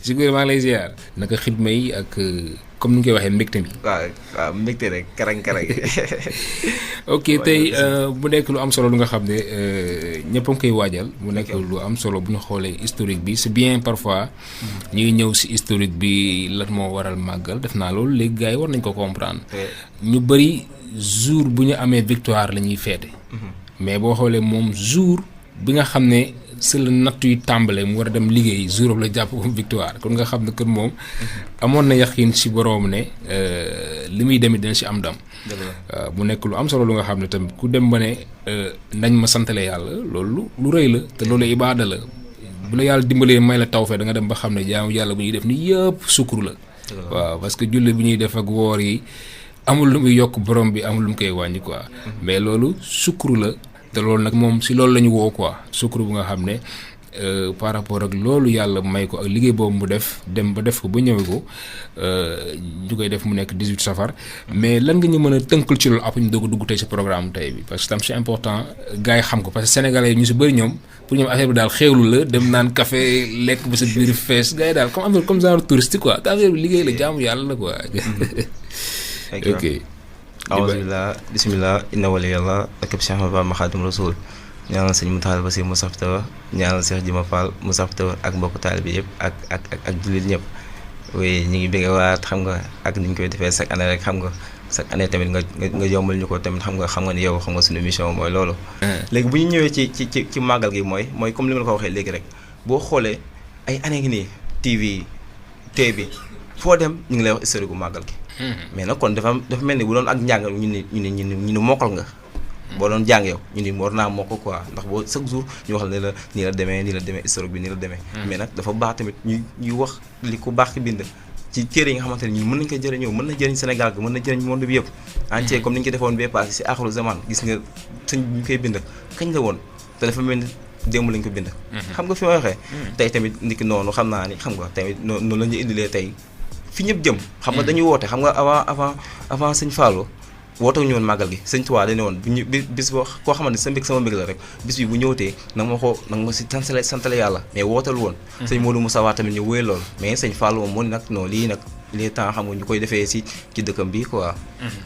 si góor maa ngi lay ziar. naka xidma yi ak comme ni ñu koy waxee mbégte mi. waaw mbégte rek karang-karang. ok tey bu nekk lu am solo lu nga xam ne ñëpp a ngi koy waajal. mu nekk lu am solo bu ñu xoolee historique bi c'est bien parfois. ñuy ñëw si historique bi lan moo waral màggal def naa loolu léegi gars yi war nañ ko comprendre. ñu bëri jour bu ñu amee victoire la ñuy feete. mais boo xoolee moom jour bi nga xam ne. c'est la nattu yu tàmbale mu war a dem liggéey jour la jàpp victoire kon nga xam ne kër moom amoon na yaqin si boroom ne li muy demit dina si am ndam. mu nekk lu am solo lu nga xam ne tamit ku dem ba ne nañ ma santale yàlla loolu lu rëy la te loolu ibaada la bu la yàlla dimbalee may la tawfee da nga dem ba xam ne jaamu yàlla bu ñuy def ni yëpp sukkur la. waaw parce que julli bi ñuy def ak woor yi amul lu muy yokk borom bi amul lu mu koy wàññi quoi mais loolu sukkur la. te loolu nag moom si loolu la ñu woo quoi sukkur bu nga xam ne par rapport ak loolu yàlla may ko ak liggéey boobu mu def dem ba def ko ba ñëwee ko ñu koy def mu nekk 18 safar mais lan nga ñu mën a tënkal ci loolu après ñu doog a dugg tey si programme tey bi parce que tam c'est important gars yi xam ko parce que sénégalais ñu si bëri ñoom pour ñoom affaire bi daal xéewlu la dem naan café lekk ba sa biir fees gars yi daal comme affaire comme genre touristique quoi te affaire bi liggéey la jaamu yàlla la quoi. ok. awasbillah bismillah inna wali yàlla ak Cheikh Ahmadou Bamba Xaadimu Rasuul ñaanal sëñ Mountakha Bassirou mu saf tawa ñaanal Cheikh Jima Fall mu saf tawa ak mbokk taal bi yëpp ak jullit ñëpp oui ñu ngi bëgg waat xam nga ak ni ñu koy defee chaque année rek xam nga chaque année tamit nga yombal ñu ko tamit xam nga ni yow xam nga suñu mission mooy loolu. léegi bu ñu ñëwee ci màggal gi mooy comme li ma la ko waxee léegi rek boo xoolee ay année ngi nii TV bi foo dem ñu ngi lay wax historique gu màggal gi. mais nag kon dafa mel ni bu doon ak njàng ñu ni mokkal nga. boo doon jàng yow ñu ni war naa mokk quoi ndax boo chaque jour ñu wax la nii la demee historique bi nii la demee. mais nag dafa baax tamit ñuy wax li ku baax ki bind ci téere yi nga xamante ne ñun mën nañu ko jëriñoo mën na jëriñ Sénégal gi mën na jëriñ monde bi yëpp. entier comme ni ñu ko defoon bee passé si aaxiru zaman gis nga sëñ bi ñu koy bind kañ la woon te dafa mel ni démb lañ ko bind. xam nga fi ma waxee. tey tamit niki noonu xam naa ni xam nga tamit noonu la ñu indilee tey fi ñëpp jëm xam nga dañuy woote xam nga avant sëñ Fallou woote ñu woon màggal gi sëñ Tuubaa dañu woon bu ñu bis boo koo xamante ne sa mbég sama mbég la rek bis bi bu ñëwtee nanga ma si santale yàlla mais wootal woon sëñ Modou Moussa Wa tamit ñu wéy loolu mais sëñ Fallou moom moo ni nag non lii nag les temps xam nga ñu koy defee ci dëkkam bi quoi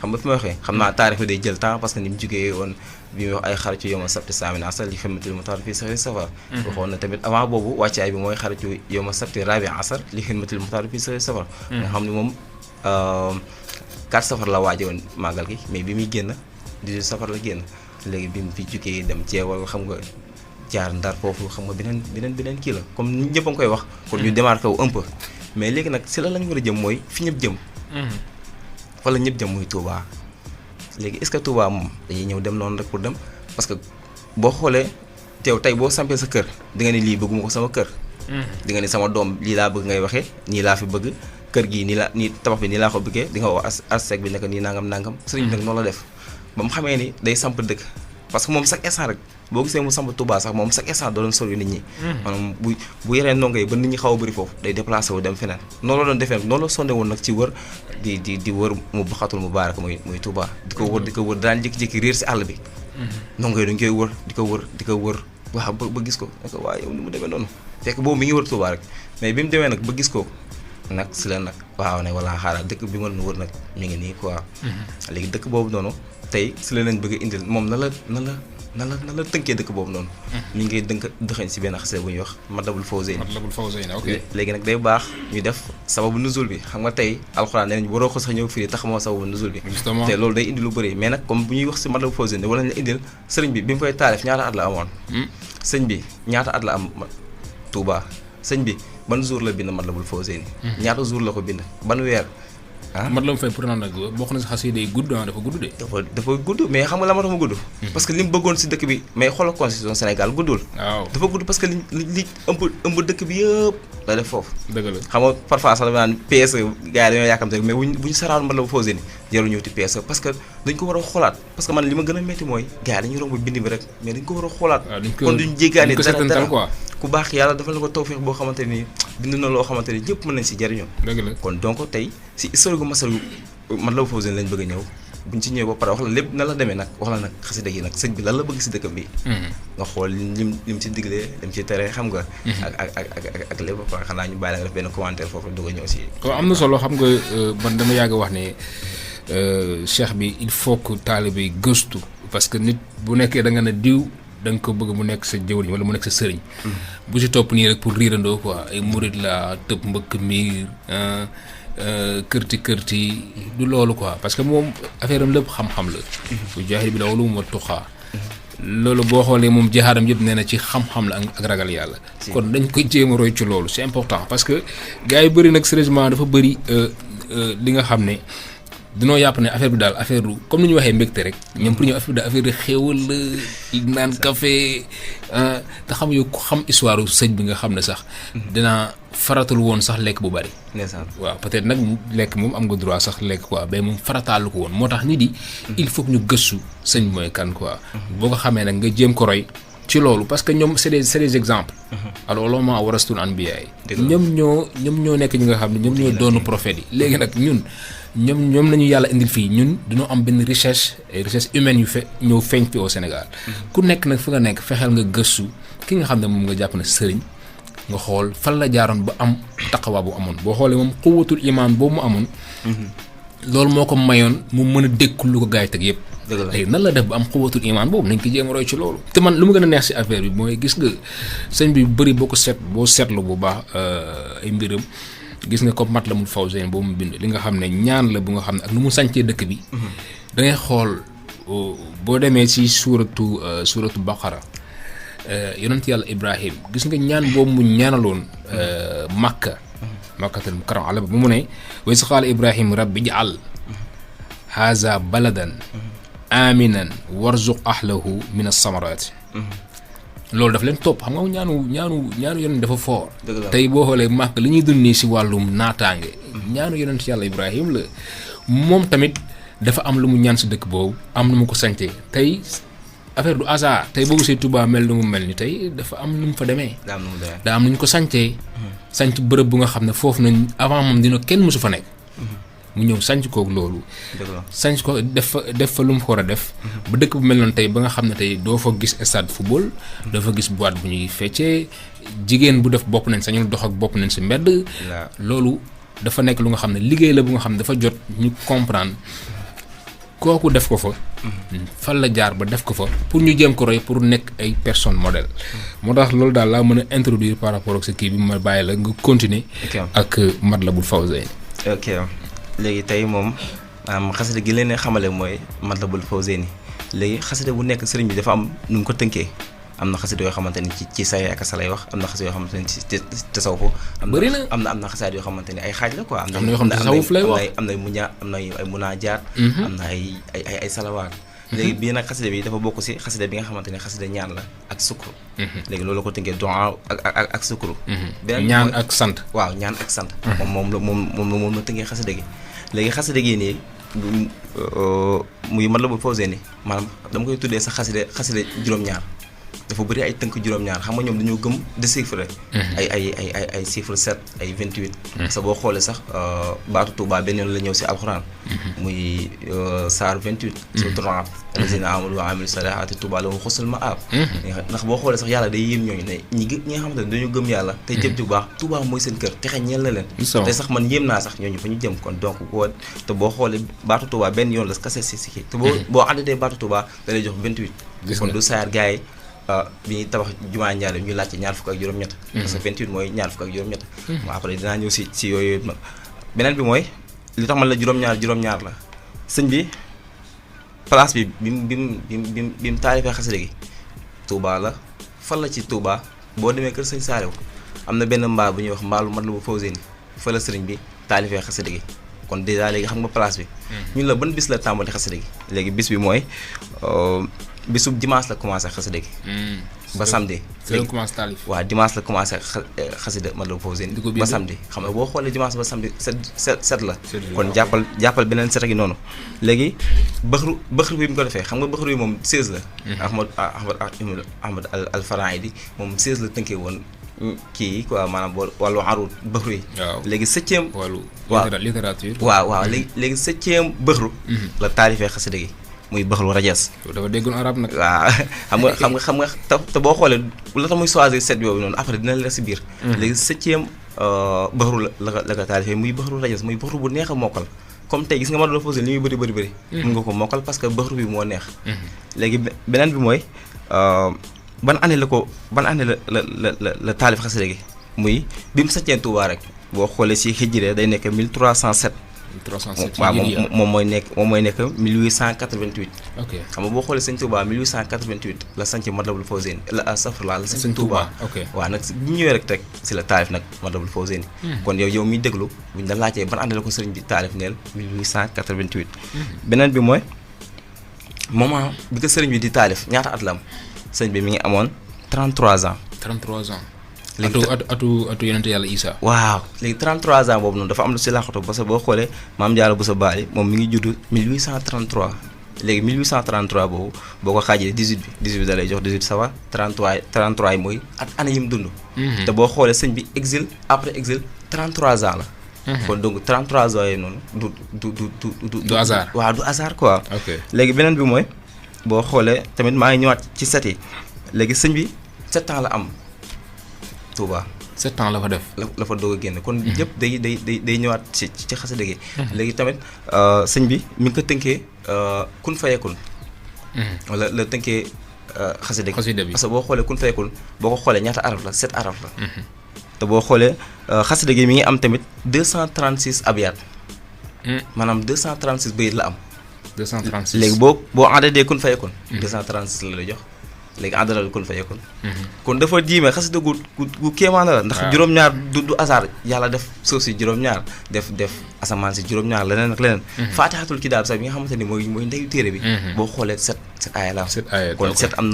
xam nga fi ma waxee xam naa taarix bi day jël temps parce que ni mu jógee woon bi muy wax ay xaritu yow ma sabti saamina asar li xidmatil muxtaar fii saxri safar waxoon na tamit avant boobu wàccaay bi mooy xaritu yow ma sabti rabi asar li xidmatil muxtaar fii saxri safar nga xam ne moom 4 safar la waaje woon màggal gi mais bi muy génn 18 safar la génn léegi bi mu fi jógee dem ceewal xam nga jaar ndar foofu xam nga beneen kii la comme ñëpp a ngi koy wax pour ñu démarqué wu un peu mais léegi nag si la lañ war a jëm mooy fi ñëpp jëm wala ñëpp jëm muy Touba léegi est-ce que Touba moom dañuy ñëw dem noonu rek pour dem parce que boo xoolee teew tey boo sampee sa kër di nga ne lii bëgguma ko sama kër di nga ne sama doom lii laa bëgg ngay waxee nii laa fi bëgg kër gii nii tabax bi nii laa ko bëggee di nga wax architecte bi nekk nii nangam sëriñ bi nag noonu la def ba mu xamee ni day samp dëkk parce que moom chaque instant rek boo gisee mu samp Touba sax moom chaque instant doo doon sori nit ñi maanaam bu yeree ndongo yi ba nit ñi xaw a bëri foofu day déplacé wu dem feneen noonu la doon defee noonu la sonde woon nag ci wër di wër mu baxatul mu baarak muy Touba di ko wër daan jékki-jékki réer si àll bi ndongo yi dañ koy wër di ko wër waaw ba gis ko ne ko waaw yow ni mu demee noonu fekk boobu mi ngi wër Touba rek mais bi mu demee nag ba gis ko nag si la nag waaw ne wala xaaral dëkk bi ma doon wër nag mi ngi nii quoi léegi dëkk boobu noonu tey si la leen bëgg a indil moom na la tënkee dëkk boobu noonu mi ngi dëxañ si benn xasee bu ñuy wax Matlabul Fawzayni ok léegi nag day baax ñu def sababu nuzul bi xam nga tey alxuraan nee nañ waroo ko sax ñëw firi tax moo sababu nuzul bi te loolu day indi lu bëri mais nag comme bu ñuy wax si Matlabul Fawzayni wala ñu indil sëriñ bi mu koy taalif ñaata at la amoon sëñ bi ñaata at la am Touba sëñ bi ban jour la bind Matlabul Fawzayni ñaata jour la ko bind ban weer Matlabul Fawzayni pour naan nag bokk na si xasida yi gudd dafa gudd de dafa gudd mais xam nga la ma tax mu gudd parce que li mu bëggoon si dëkk bi mais xoolal constitution Sénégal guddul waaw dafa gudd parce que li ëmb dëkk bi yëpp la def foofu dëgg la xam nga parfois sax dama naan PSE gars yi dañoo yàkkamte rek mais bu ñu saraan Matlabul Fawzayni jarul ñëw ci PSE parce que dañ ko war a xoolaat parce que man li ma gën a métti mooy gars yi dañuy romb bind bi rek mais dañ ko war a xoolaat kon duñ jéggaani dara ku baax yàlla dafa la ko tawfeex boo xamante ni bind na loo xamante ni ñëpp mën nañ si jariñoo dëgg la kon donc tey si historique Matlabul Fawzayni lañ bëgg a ñëw buñ ci ñëwee ba pare wax la lépp na la demee nag wax la nag xasida gi nag sëñ bi lan la bëgg si dëkkam bi. nga xool lim ci diglee lim ci tere xam nga. ak lépp ba pare xanaa ñu bàyyi la nga def benn commentaire foofu dugg a ñëw si. waaw am na solo xam nga man dama yàgg wax ne cheikh bi il faut que taalibe yi gëstu parce que nit bu nekkee da nga ne diw da nga ko bëgg mu nekk sa jëwriñ wala mu nekk sa sëriñ. bu si topp nii rek pour riirandoo quoi ay murit la tëb mbëkk miir. kërti du loolu quoi parce que moom affaire am lépp xam-xam la. bu jaahil bi daw lu mu tuxaa. loolu boo xoolee moom jihaadam yëpp nee na ci xam-xam la ak ragal yàlla. kon dañ koy jéem a roy ci loolu c'est important parce que gars yi bëri nag sérieusement dafa bëri li nga xam ne dinoo yàpp ne affaire bi daal affaire du comme ni ñu waxee mbégte rek ñoom pour ñu affaire bi daal affaire di xéewal la naan café te xam yow ku xam histoire sëñ bi nga xam ne sax dinaa faratul woon sax lekk bu bari. waaw peut-être nag lekk moom am nga droit sax lekk quoi mais moom farataalu ko woon moo tax nit yi il faut que ñu gëstu sëñ mooy kan quoi. boo ko xamee nag nga jéem ko roy ci loolu parce que ñoom c'est des exemples. alors loolu maa warastul anbiya yi. ñoom ñoo nekk ñi nga xam ne ñoom ñoo doonu prophètes yi léegi nag ñoom lañu yàlla indil fii ñun dañoo am benn richesse humaine yu ñëw feeñ fi au Sénégal. ku nekk nag fi nga nekk fexeel nga gëstu ki nga xam ne moom nga jàpp ne sëriñ nga xool fan la jaaroon ba am taqawaa bu amoon boo xoolee moom quwwatul imaan boobu mu amoon. loolu moo ko mayoon mu mën a dékku lu ko gaay teg yëpp. léegi nan la def ba am quwwatul imaan boobu nañ ko jéem a roy ci loolu. te man lu ma gën a neex si affaire bi mooy gis nga sëñ bi bëri boo seetlu bu baax ay mbiram. gis nga ko Matlabul Fawzayni boobu mu bind li nga xam ne ñaan la bu nga xam ne ak nu mu sàncee dëkk bi. da ngay xool boo demee ci suuratu Baqara yonent yàlla Ibrahim gis nga ñaan boobu mu ñaanaloon Makkatal Mukarrama bu mu ne wa iz qaala Ibrahim rabbi ij'al haaza baladan aminan warzuq ahlahu min as-samaraati loolu daf leen topp xam nga ñaanu yonent dafa fort. tey boo xoolee màkk li ñuy dund nii si wàllum naataange. ñaanu yonent yàlla Ibrahim la moom tamit dafa am lu mu ñaan si dëkk boobu am nu mu ko sañtee tey affaire du hasard tey boo gisee Touba mel nu mu mel ni tey dafa am nu mu fa demee. daa am nu ñu ko sañtee. sañc bërëb bu nga xam ne foofu nañ avant moom dina kenn mësu fa nekk. mu ñëw sanc koog loolu. sanc ko def fa lu mu ko war a def. ba dëkk bu mel noonu tey ba nga xam ne tey doo fa gis stade football. doo fa gis boîte bu ñuy feccee jigéen bu def bopp nañ sañul dox ak bopp nañ si mbedd. loolu dafa nekk lu nga xam ne liggéey la bu nga xam ne dafa jot ñu comprendre kooku def ko fa. fan la jaar ba def ko fa pour ñu jéem ko roy pour nekk ay personnes modèles. moo tax loolu daal laa mën a introduire par rapport ak sa kii bi ma bàyyi la nga continuer. ak Matlabul Fawzayni. ok. léegi tey moom xasida gi leen xamale mooy Matlabul Fawzayni léegi xasida bu nekk sëriñ bi dafa am nu mu ko tënkee am na xasida yoo xamante ni ci say ak sa lay wax am na xasida yoo xamante ni ci tasawuf bëri na am na xasida yoo xamante ni ay xaaj la quoi. am na yoo xam ne tasawuf lay wax am na ay munaajaat. am na ay salawaat. léegi bii nag xasida bi dafa bokk si xasida bi nga xamante ne xasida ñaan la ak sukru. léegi loolu la ko tënkee du'a ak sukru. ñaan ak sant. waaw ñaan ak sant. moom la tënkee xasida gi. léegi xasida gi nii muy Matlabul Fawzayni maanaam dama koy tuddee sax xasida juróom-ñaar dafa bëri ay tënk juróom-ñaar xam nga ñoom dañoo gëm déchiffrer. ay chiffre 7 ay 28. parce que boo xoolee sax baatu Tuubaa benn yoon la ñëw si alxuraan. muy saar 28. surtout Raab. allazina aamanu wa amilu saalihaati Tuubaa lahum husnul maab. ndax boo xoolee sax yàlla day yéem ñooñu ne ñi nga xamante ne dañoo gëm yàlla. te jëf ju baax Tuubaa mooy seen kër texe ñeel na leen. te sax man yéem naa sax ñooñu fa ñu jëm kon donc te boo xoolee baatu Tuubaa benn yoon la kase si kii. te boo àndatee baatu Tuubaa da lay jox 28. kon du saar gars yi bi ñuy tabax jumaa Njaaréem ñu laajte ñaar fukk ak juróom-ñett. parce que 28 mooy ñaar fukk ak juróom-ñett. bon après dinaa ñëw si yooyu beneen bi mooy li tax man la juróom-ñaar la sëñ bi place bi bi mu taalifee xasida gi Touba la fan la ci Touba boo demee kër sëñ Saaliw am na benn mbaar bu ñuy wax mbaalu Matlabul Fawzayni fa la sëriñ bi taalifee xasida gi kon dèjà léegi xam nga place bi. ñun la ban bis la tàmbali xasida gi léegi bis bi mooy. bisub dimanche la commencé xasida gi. ba samedi. léegi commencé taalif. waaw dimanche la commencé xasida Matlabul Fawzayni ba samedi xam nga boo xoolee dimanche ba samedi set la. kon jàppal beneen set gi noonu. léegi bëxru bi mu ko defee xam nga bëxru bi moom 16 la. Ahmad al Faraidi moom 16 la tënkee woon kii quoi maanaam wàllu arut bëxru yi. waaw léegi 7e. wàllu littérature. waaw léegi 7e bëxru. la taalifee xasida gi muy bëxru rajas. dafa déggoon arab nag. waaw xam nga te boo xoolee la tax muy choisir 7 yooyu noonu après dina leer si biir. léegi 7e bëxru la ko taalifee muy bëxru rajas muy bëxru bu neex a mokkal. comme tey gis nga Matlabul Fawzayni li muy bëri. mën nga ko mokkal parce que bëxru bi moo neex. léegi beneen bi mooy ban année la taalif xasida gi muy bi mu saccee Touba rek boo xoolee si hijra day nekk 1307. 1307 waaw moom mooy nekk 1888. ok xam nga boo xoolee sëñ Touba 1888 la sanc Matlabul Fawzayni la safrla la sëñ Touba. ok waaw nag bu ñu ñëwee rek si la taalif nag Matlabul Fawzayni. kon yow miy déglu buñ la laajtee ban année la ko sëriñ bi taalif neel 1888. beneen bi mooy moment bi ko sëriñ bi di taalif ñaata at la am sëriñ bi mi ngi amoon 33 ans. 33 ans. léegi atu yonente yàlla Isa. waaw léegi 33 ans boobu noonu dafa am lu si laaxatu parce que boo xoolee maam Diarra Bousso Bally moom mi ngi judd 1833 léegi 1833 boobu boo ko xaajee 18 da lay jox 18 ça va 33 yi mooy année yi mu dund. te boo xoolee sëñ bi exil après exil 33 ans la. kon donc 33 ans yooyu noonu du hasard. waaw du hasard quoi. ok léegi beneen bi mooy boo xoolee tamit maa ngi ñëwaat ci 7 yi léegi sëñ bi 7 ans la am. Touba 7 ans la fa def. la fa doog a génn kon yëpp day ñëwaat ci xasida gi. léegi tamit sëñ bi mi ngi ko tënkee kun fayekun. wala la tënkee xasida gi. xasida bi parce que boo xoolee kun fayekun boo ko xoolee ñaata araf la 7 araf la. te boo xoolee xasida gi mi ngi am tamit 236 abyaat. maanaam 236 bayit la am. 236 léegi boo àndee kun fayekun. 236 la lay jox. léegi àndalal kun fa yekkoon. kon dafa jiime xasida gu kéemaan la ndax juróom-ñaar du hasard yàlla def suuf si juróom-ñaar def asamaan si juróom-ñaar leneen ak leneen. faatixatul kitaab sax bi nga xamante ni mooy ndeyu téere bi. boo xoolee 7 aaya la am. kon 7 am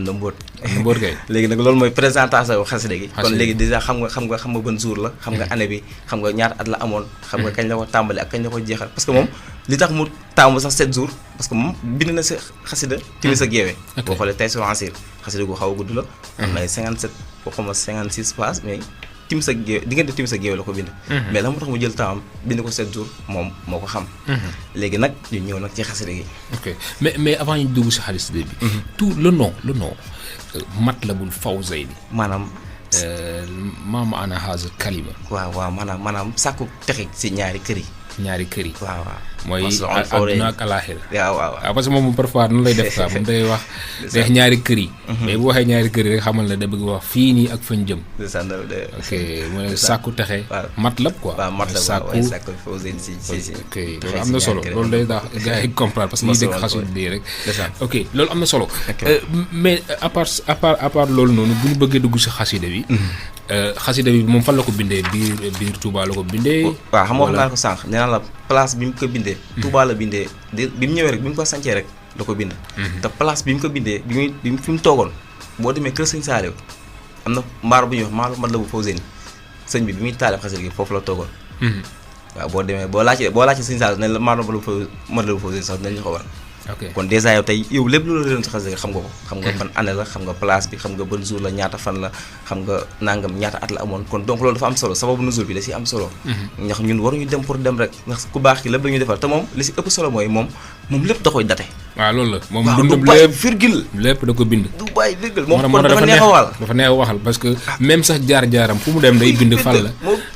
na mbóot. mbóot kay. léegi nag loolu mooy présentation xasida gi. kon léegi dèjà xam nga ban jour la. xam nga année bi xam nga ñaata at la amoon. xam nga kañ la ko tàmbali ak kañ la ko jeexal parce que moom li tax mu taamu sax 7 jours parce que moom bind na si xasida timis ak yeewee. boo xoolee tey sur ansir xasida gu xaw a gudd la. am na ay 57 boo xam ne 56 pages mais timis ak yeewee diggante timis ak yeewee la ko bind. mais la moo tax mu jël temps am bind ko 7 jours moom moo ko xam. léegi nag ñu ñëw nag ci xasida gi. ok mais avant ñu dugg si xasida bi. tout le nom Matlabul Fawzayni. maanaam. maa maana haazal kalima. waaw maanaam sàkku texe si ñaari kër yi. ñaari kër yi. waaw mooy àdduna ak alaaxira. waaw parce que moom parfois noonu lay def quoi moom day wax day wax ñaari kër yi. mais bu waxee ñaari kër yi rek xamal na da bëgg wax fii nii ak fañ jëm. ok mooy sàkku texe. matlab quoi. waaw matlab sàkku Fawzayni si. ok loolu am na solo loolu day tax gars yi comprendre parce que ñuy dégg xasul bii rek. ok loolu am na solo. mais à part loolu noonu bu ñu bëggee dugg si xasida bi. xasida bi moom fan la ko bindee biir Touba la ko bindee. waaw xam nga wax naa ko sànq nee naa la place bi mu ko bindee. Touba la bindee bi mu ñëwee rek bi mu ko sancee rek la ko bind. te place bi mu ko bindee bi mu fi mu toogoon boo demee kër sëñ Saaliw am na mbaar bu ñuy wax maalu Matlabul Fawzayni sëñ bi muy taalif xasida gi foofu la toogoon. waaw boo demee boo laajtee sëñ Saaliw ne la maalu Matlabul Fawzayni sax dinañ la ko war. ok kon dèjà yow tey yow lépp lu la réeroon si xasida gi xam nga ko. xam nga ban année la xam nga place bi xam nga ban jour la ñaata fan la xam nga nangam ñaata at la amoon kon donc loolu dafa am solo sababu nuzul bi da si am solo. ndax ñun waruñu dem pour dem rek ndax ku baax ki lépp la ñuy defal te moom li si ëpp solo mooy moom lépp da koy date. waaw loolu la moom dundam lépp virgule. lépp da ko bind. du bàyyi virgule moom kon dafa neex a waxal. dafa neex a waxal parce que même sax jaar-jaaram fu mu dem day bind fan la.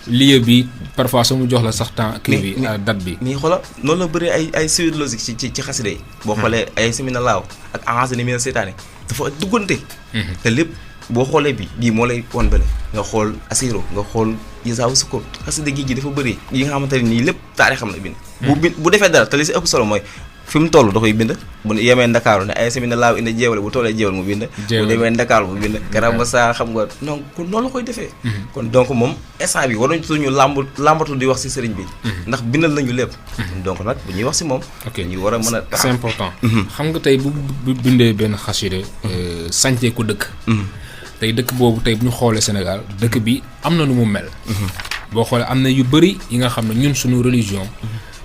lieu bi parfois su mu jox la sax temps kii bi date bi. nii xoolal noonu la bëree ay suite logique ci xasida yi. boo xoolee ay simina laaw ak ahansani mina seytaane dafa duggante. te lépp boo xoolee bii moo lay won bële nga xool asiro nga xool yisaawu sukkur xasida gi dafa bëri yi nga xamante ne nii lépp taarixam la bind. bu defee dara te li si ëpp solo mooy fi mu toll da koy bind bu yemee Ndakaaru ne ay simina laaw indi jeewale bu tollee jeewal mu bind. bu demee Ndakaaru mu bind garab ba saa xam nga non kon noonu la koy defee. kon donc moom instant bi waruñu suñu làmbatu di wax si sëriñ bi. ndax bindal nañu lépp. donc nag bu ñuy wax si moom. ok ñu war a mën a. c'est important. xam nga tey bu bindee benn xasida sañtee ko dëkk. tey dëkk boobu tey bu ñu xoolee Sénégal dëkk bi am na nu mu mel. boo xoolee am na yu bëri yi nga xam ne ñun suñu religion.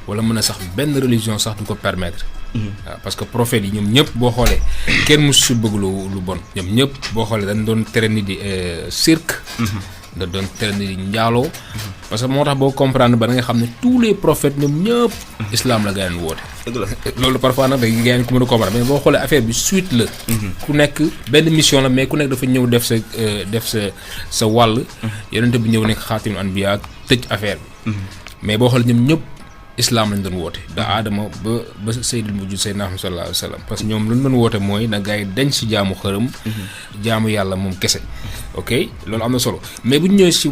wala mën a sax benn religion sax du ko permettre waaw parce que prophètes yi ñoom ñëpp boo xoolee kenn mosu si bëgg lu bon ñoom ñëpp boo xoolee dañ doon tere nit di cirque da doon tere nit di njaaloo parce que moo tax boo comprendre ba da nga xam ne tous les prophètes ñoom ñëpp islam la gaa leen woote loolu parfois nag da gaa leen ko mën a comprendre mais boo xoolee affaire bi suite la ku nekk benn mission la mais ku nekk dafa ñëw def sa wàll yonente bi ñëw nekk xaatimul anbiya tëj affaire bi mais boo xoolee ñoom ñëpp islam lañ doon woote da aadama ba seydil mujj seydina Muhammad sallallahu alayhi wa sallam parce que ñoom lu ñu doon woote mooy na gars yi dañ si jaamu xërëm jaamu yàlla moom kese ok loolu am na solo mais bu ñu ñëwee si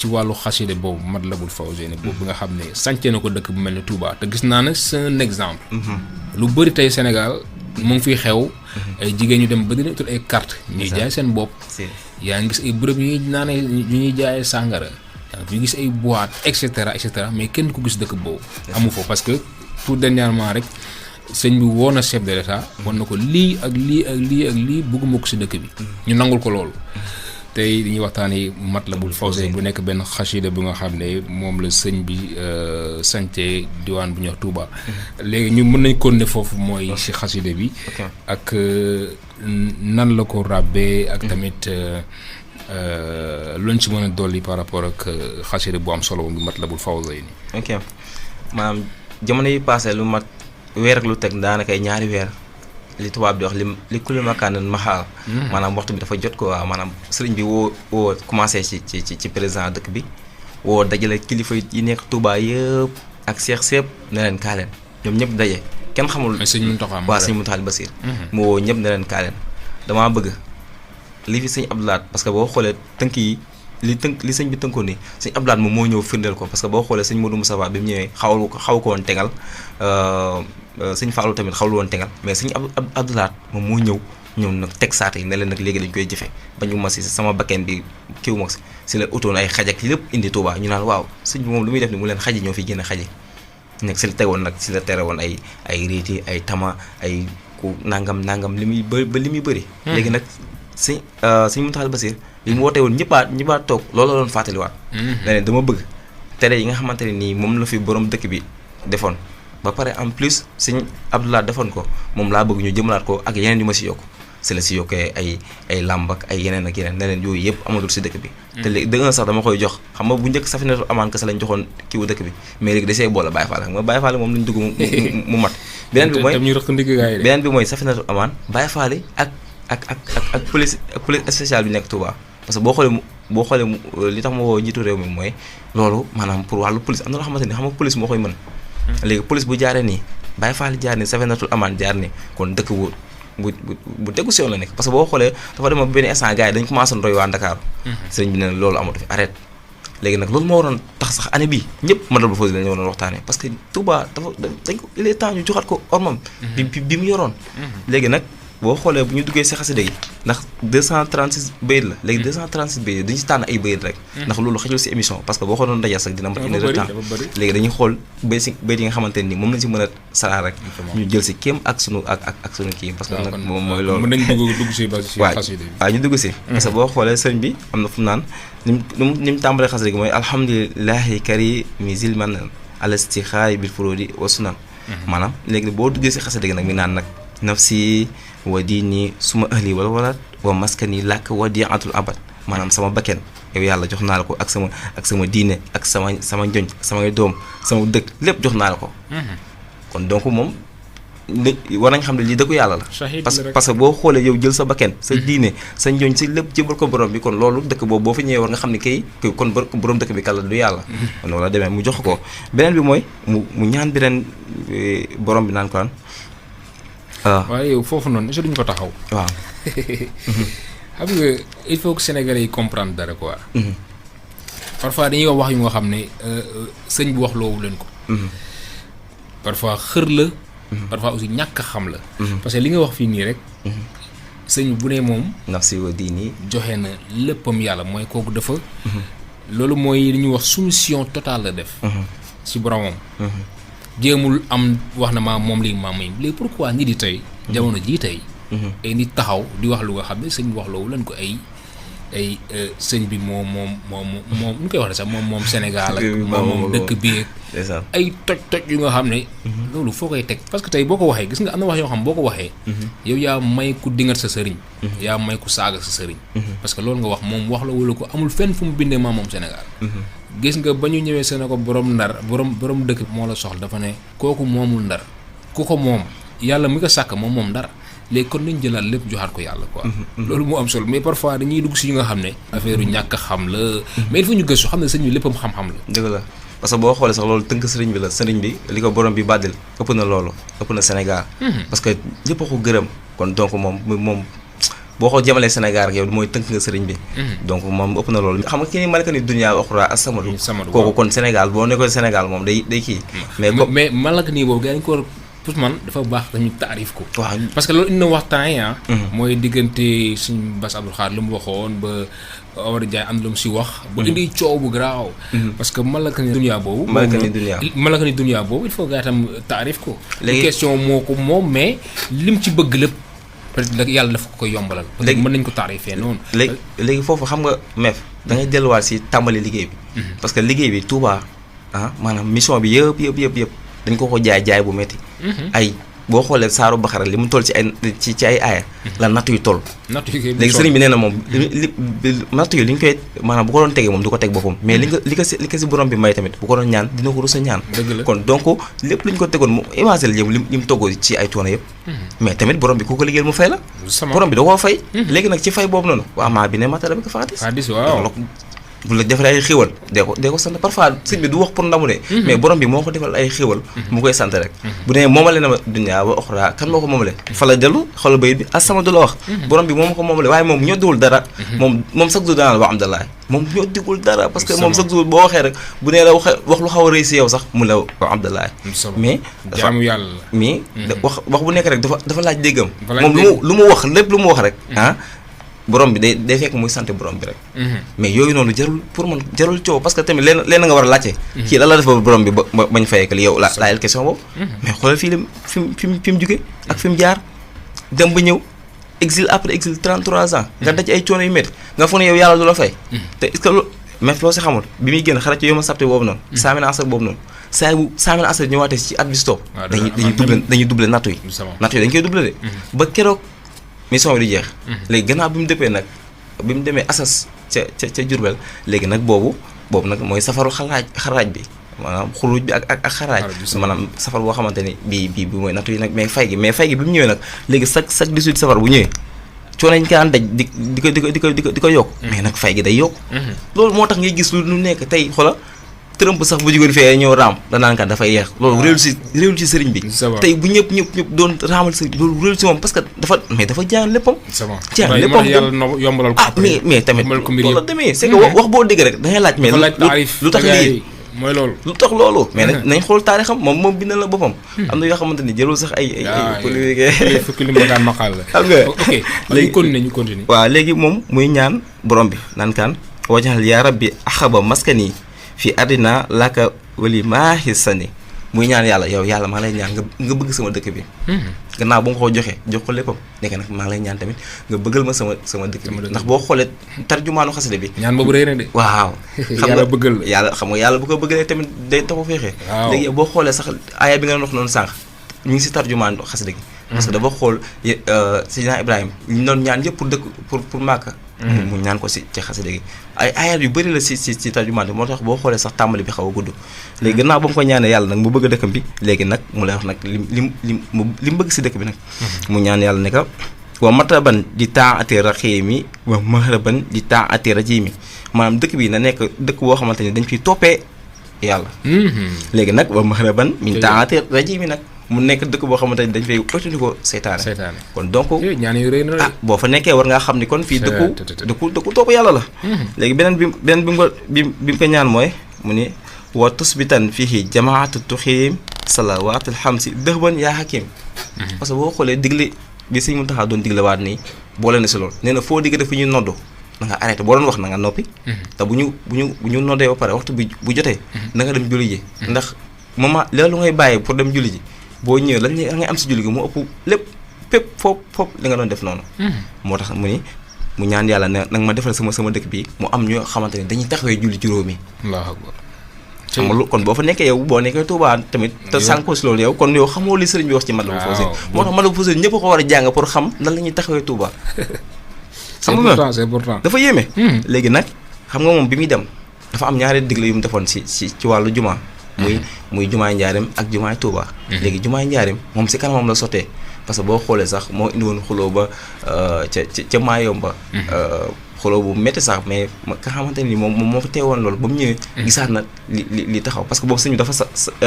wàllu xaside boobu Matlabul Fawzayni boobu bi nga xam ne sànce na ko dëkk bu mel ni Touba te gis naa ne c'est un exemple lu bëri tey Sénégal mu ngi fiy xew ay jigéen ñu dem ba dina utul ay carte ñuy jaay seen bopp yaa ngi gis ay bërëb yu ñuy jaayee sàngara ñu gis ay boîte et cetera mais kenn ku gis dëkk boobu amu fa parce que tout dernièrement rek sëñ bi woo na chef de l'état wan na ko lii ak lii bëgguma ko si dëkk bi ñu nangul ko loolu tey dañuy waxtaani Matlabul Fawzayni bu nekk benn xasida bu nga xam ne moom la sëñ bi sante diwaan bu ñuy wax Touba léegi ñu mën nañ kon ne foofu mooy si xasida bi ak nan la ko ràbbee ak tamit luñ ci mën a dolli par rapport ak xasida bu am solo bu Matlabul Fawzayni. ok maanaam jamono yi passé lu mat weer ak lu teg daanaka ay ñaari weer li tubaab di wax li kulli makaanan maxaal. maanaam waxtu bi dafa jot ko waaw maanaam sëriñ bi woo commencé ci président dëkk bi woo dajale kilifa yi nekk Touba yëpp ak Cheikh Sepp ne leen kaa leen ñoom ñëpp daje kenn xamul. sëñ Mountakha waaw sëñ Mountakha Bassir. mu woo ñëpp ne leen kaa leen damaa bëgg. li fi sëñ Abdou Lahad parce que boo xoolee tënk yi li sëñ bi tënkoon ni sëñ Abdou Lahad moom moo ñëw firndeel ko parce que boo xoolee sëñ Modou Moustapha bi mu ñëwee xaw ko woon tegal sëñ Fallou tamit xawlu woon tegal mais sëñ Abdou Lahad moom moo ñëw nag teg saat yi ne leen nag léegi dañ koy jëfe ba ñu ma si sama bakkeen bi kiw ma si la utoon ay xaj ak lépp indi Touba ñu naan waaw sëñ bi moom lu muy def ni mu leen xaji ñoo fi génn xaji nag si la tegoon nag si la tere woon ay riiti ay tama ay ku nangam li muy bëri ba li muy bëri léegi nag sëñ Mountakha Bassir li mu wootee woon ñëppaat toog loolu la doon fàttaliwaat ne leen dama bëgg tere yi nga xamante ne nii moom la fi borom dëkk bi defoon ba pare en plus sëñ Abdou Lahad defoon ko moom laa bëgg ñu jëmalaat ko ak yeneen yu ma si yokk si la si yokkee ay làmb ak ay yeneen ak yeneen ne leen yooyu yëpp amatul si dëkk bi te léegi dëgg sax dama koy jox xam nga bu njëkk Safinatu Amaan kese lañ joxoon kii wu dëkk bi mais léegi da see boole Baye Fall xam nga Baye Fall moom lañ dugg mu mat beneen bi mooy Safinatu Amaan Baye Fall ak police spéciale bi nekk Touba parce que boo xoolee li tax ma woo njiitu réew mi mooy loolu maanaam pour wàllu police am na loo xamante ni xam nga police moo koy mën léegi police bu jaaree nii Baye Fall jaar nii Safinatu Amaan jaar nii kon dëkk bu tegu si yoon la nekk parce que boo xoolee dafa dem ba benn instant gars yi dañ commencé roy waa Dakar sëriñ bi ne loolu amatu fi arrête léegi nag loolu moo waroon tax sax année bii ñëpp Matlabul Fawzayni lañu waroon waxtaanee parce que Touba dañ ko il est temps ñu joxaat ko ormam bi mu yoroon léegi nag boo xoolee bu ñu duggee si xasida yi ndax 236 bayit la léegi 236 bayit dañu si tànn ay bayit rek ndax loolu xajul si émission parce que boo xoolee dajal sax dina mat une heure de temps léegi dañuy xool bayit yi nga xamante ne nii moom lañ si mën a saraa rek ñu jël si kéem ak sunu kii parce que nag moom mooy loolu mën nañ dugg si xasida yi waaw ñu dugg si parce que boo xoolee sëriñ bi am na fu mu naan ni mu tàmbalee xasida gi mooy alhamdulillahi karimi zilman alastixaari bil furudi wa sunan maanaam léegi boo duggee si xasida gi nag mi naan nag nafsi wa diini suma ahli wala walat wa maskani làkk wa diatul abad maanaam sama bakken yow yàlla jox naa la ko ak sama diine ak sama njoñ samay doom sama dëkk lépp jox naa la ko kon donc moom war nañ xam ne lii dëkku yàlla la parce que boo xoolee yow jël sa bakken sa diine sa njoñ si lépp jébal ko borom bi kon loolu dëkk boobu boo fa ñëwee war nga xam ne kay kon borom dëkk bi kàlla du yàlla kon loolu la demee mu jox ko beneen bi mooy mu ñaan bi ren borom bi naan ko waaye yow foofu noonu est-ce que duñu ko taxaw waaw xam nga il faut que Sénégalais yi comprendre dara quoi parfois dañuy wax yu nga xam ne sëñ bi wax loowu leen ko parfois xër la parfois aussi ñàkk xam la parce que li nga wax fii nii rek sëñ bu ne moom nafsi wa diini joxe na léppam yàlla mooy kooku dafa loolu mooy li ñuy wax soumission totale la def ci boromam jéemul am wax na maa moom léegi pourquoi nit yi tey jamono jii tey ay nit taxaw di wax lu nga xam ne sëñ wax loowu leen ko ay ay sëñ bi moom nu koy waxee sax moom Sénégal ak moom dëkk bi ay toj yu nga xam ne loolu foo koy teg parce que tey boo ko waxee gis nga am na wax yoo xam boo ko waxee yow yaa may ku dingat sa sëriñ yaa may ku saaga sa sëriñ parce que loolu nga wax moom wax la wala ko amul fenn fu mu bindee moom Sénégal gis nga ba ñu ñëwee seen ko borom ndar borom dëkk moo la soxla dafa ne kooku moomul ndar ku ko moom yàlla mi ko sàkk moom ndar léegi kon nañ jëlaat lépp joxaat ko yàlla quoi loolu moo am solo mais parfois dañuy dugg si yu nga xam ne affaire yu ñàkk xam la mais il faut ñu gëstu xam ne sëñ bi léppam xam-xam la dëgg la parce que boo xoolee sax loolu tënk sëriñ bi la sëriñ bi li ko borom bi bàddil ëpp na loolu ëpp na Sénégal parce que ñëpp a ko gërëm kon donc moom boo ko jëmalee Sénégal ak yow mooy tënk nga sëriñ bi donc moom ëpp na loolu xam nga ki ni malaka ni dunya oxra as-samadu kooku kon Sénégal boo nekkoon Sénégal moom day kii mais malaka nii boobu gars yi ko pour man dafa baax dañu taarif ko waaw parce que loolu indi na waxtaan yi mooy diggante suñu Bass Abdou Khadre lu mu waxoon ba Omar Ndiaye am lu mu si wax ba indi coow bu garaaw parce que malaka ni dunya boobu il faut gars tam taarif ko question moo ko moom mais lim ci bëgg lépp peut-être yàlla dafa ko koy yombalal parce que mën nañ ko taarifee noonu léegi foofu xam nga meef da ngay delluwaat si tàmbali liggéey bi parce que liggéey bi Touba maanaam mission bi yëpp dañ ko jaay bu metti ay boo xoolee saaru Baxara li mu toll ci ay aaya la nattu yu toll léegi sëriñ bi nee na moom nattu yi li ñu koy maanaam bu ko doon tegee moom du ko teg boppam mais li ko si borom bi may tamit bu ko doon ñaan dina ko rus a ñaan kon donc lépp lu ñu ko tegoon mu imagé la jëm li mu toggoo ci ay coono yëpp mais tamit borom bi ku ko liggéeyal mu fay la borom bi da koo fay léegi nag ci fay boobu noonu waa maa bi ne matara bi ko faxatis bu la defal ay xéwal dee ko sant parfois sëñ bi du wax pour ndamu de mais borom bi moo ko defal ay xéwal mu koy sant rek bu ne moomale na ma dunya wa oxra kan moo ko moomale fa la dellu xoolal bayit bi as-samadu la wax borom bi moo ma ko moomale waaye moom ñoddiwul dara moom chaque jour daanal wa amdallah moom ñoddiwul dara parce que moom chaque jour boo waxee rek bu nee la wax lu xaw a rëy si yow sax mu la wa amdallah mais jaamu yàlla mais wax bu nekk rek dafa laaj déggam moom lu mu wax lépp lu mu wax rek borom bi day fekk muy sant borom bi rek mais yooyu noonu jarul coow parce que tamit leen nga war a laajte kii la def ba borom bi bañ fayekal yow laajal question boobu mais xoolal fii fi mu jóge ak fi mu jaar dem ba ñëw exil après exil 33 ans nga daj ay coono yu métti nga foog ne yow yàlla du la fay te est-ce que mais loo si xamul bi muy génn xarat ci yow ma sabte boobu noonu saamina asar boobu noonu saa bu saamina asar ñëwaatee ci at bi stop dañuy doublé nattu yi dañ koy doublé de ba keroog mission bi di jeex léegi gannaaw bi mu dëppee nag bi mu demee asas ca Jurbel léegi nag boobu nag mooy safaru xaraaj bi maanaam xuruj bi ak xaraaj maanaam safar boo xamante ni bii mooy nattu yi nag mais fay gi bi mu ñëwee nag léegi chaque 18 safar bu ñëwee coono ñu kaan daj di ko yokk mais nag fay gi day yokk loolu moo tax ngay gis lu nekk tey xola Trump sax bu jógoon fee ñëw raam danaan kat dafay yeex loolu réewul ci sëriñ bi tey bu ñëpp doon raamal sëriñ loolu réewul ci moom parce que dafa jaan léppam jaan léppam yombalal ko mais tamit loolu la demee c'est que wax boo dégg rek da ngay laaj mais lu tax lii mooy loolu lu tax loolu mais nañ xool taarixam moom bindal la boppam am na yoo xamante ni jëlul sax ay polémique fukki li ma daan maqaal la xam nga ok léegi ñu continuer waaw léegi moom muy ñaan borom bi naan kaan wajaxal yaa rabbi axaba maskani fii àddina laaka wali maaxi sani muy ñaan yàlla maa lay ñaan nga bëgg sama dëkk bi gannaaw bu nga ko jox ko léppam nekk nag maa lay ñaan tamit nga bëggal ma sama dëkk bi ndax boo xoolee tarjumaanu xasida bi ñaan boobu rëy na de waaw xam nga yàlla bu ko bëggalee tamit day taxu féexee léegi boo xoolee sax aaya bi nga wax noonu sànq ñu ngi si tarjumaanu xasida gi parce que dafa xool Seydina Ibrahima ñu doon ñaan yëpp pour dëkk pour Màkka mu ñaan ko ci xasida gi ay ayat yu bëri la ci tarjumaan bi moo tax boo xoolee sax tàmbali bi xaw a gudd léegi gannaaw ba mu ko ñaanee yàlla nag mu bëgg dëkkam bi léegi nag mu lay wax nag li mu bëgg ci dëkk bi nag mu ñaan yàlla ne ko wa mataban di taati raxiimi wa mahraban di taati rajiimi maanaam dëkk bi na nekk dëkk boo xamante ni dañ fiy toppee yàlla léegi nag wa mahraban min taati rajiimi nag mu nekk dëkk boo xamante ni dañ fay ëttandikoo seytaane kon donc boo fa nekkee war ngaa xam ni kon fii dëkku topp yàlla la léegi beneen bi mu ko ñaan mooy mu ni wa tusbitan fii jamaatu tuxiim salawaatul xamsi dëxban yaa hakim parce que boo xoolee digle bi Sëñ Muntaxa doon digle waat nii boole na si loolu nee na foo digg dafa ñuy noddu na nga arrêté boo doon wax na nga noppi te bu ñu noddee ba pare waxtu bi bu jotee na nga dem julli ji ndax moment loolu ngay bàyyi pour dem julli ji boo ñëwee la ngay am si julli gi mu ëpp lépp fépp foop li nga doon def noonu moo tax mu ni mu ñaan yàlla ne nag ma defal sama dëkk bi mu am ñoo xamante ne dañuy taxawee julli juróomi. Allahu akbar. xam nga kon boo fa nekkee yow boo nekkee Touba tamit te sànko si loolu yow kon yow xamoo li sëriñ bi wax ci Matlabul Fawzayni moo tax Matlabul Fawzayni ñëpp ko war a jàng pour xam lan la ñuy taxawee Touba. xam nga c'est important dafa yéeme. léegi nag xam nga moom bi muy dem dafa am ñaari digle yu mu defoon ci wàllu juma. muy jumaay Njaareem ak jumaay Touba. léegi jumaay Njaareem moom si kanamam la sottee parce que boo xoolee sax moo indi woon xuloo ba ca Maayomba. xuloo bu métti sax mais ka xamante ni moom moo fa teewoon loolu ba mu ñëwee. gisaat na li taxaw parce que boobu sëñ bi dafa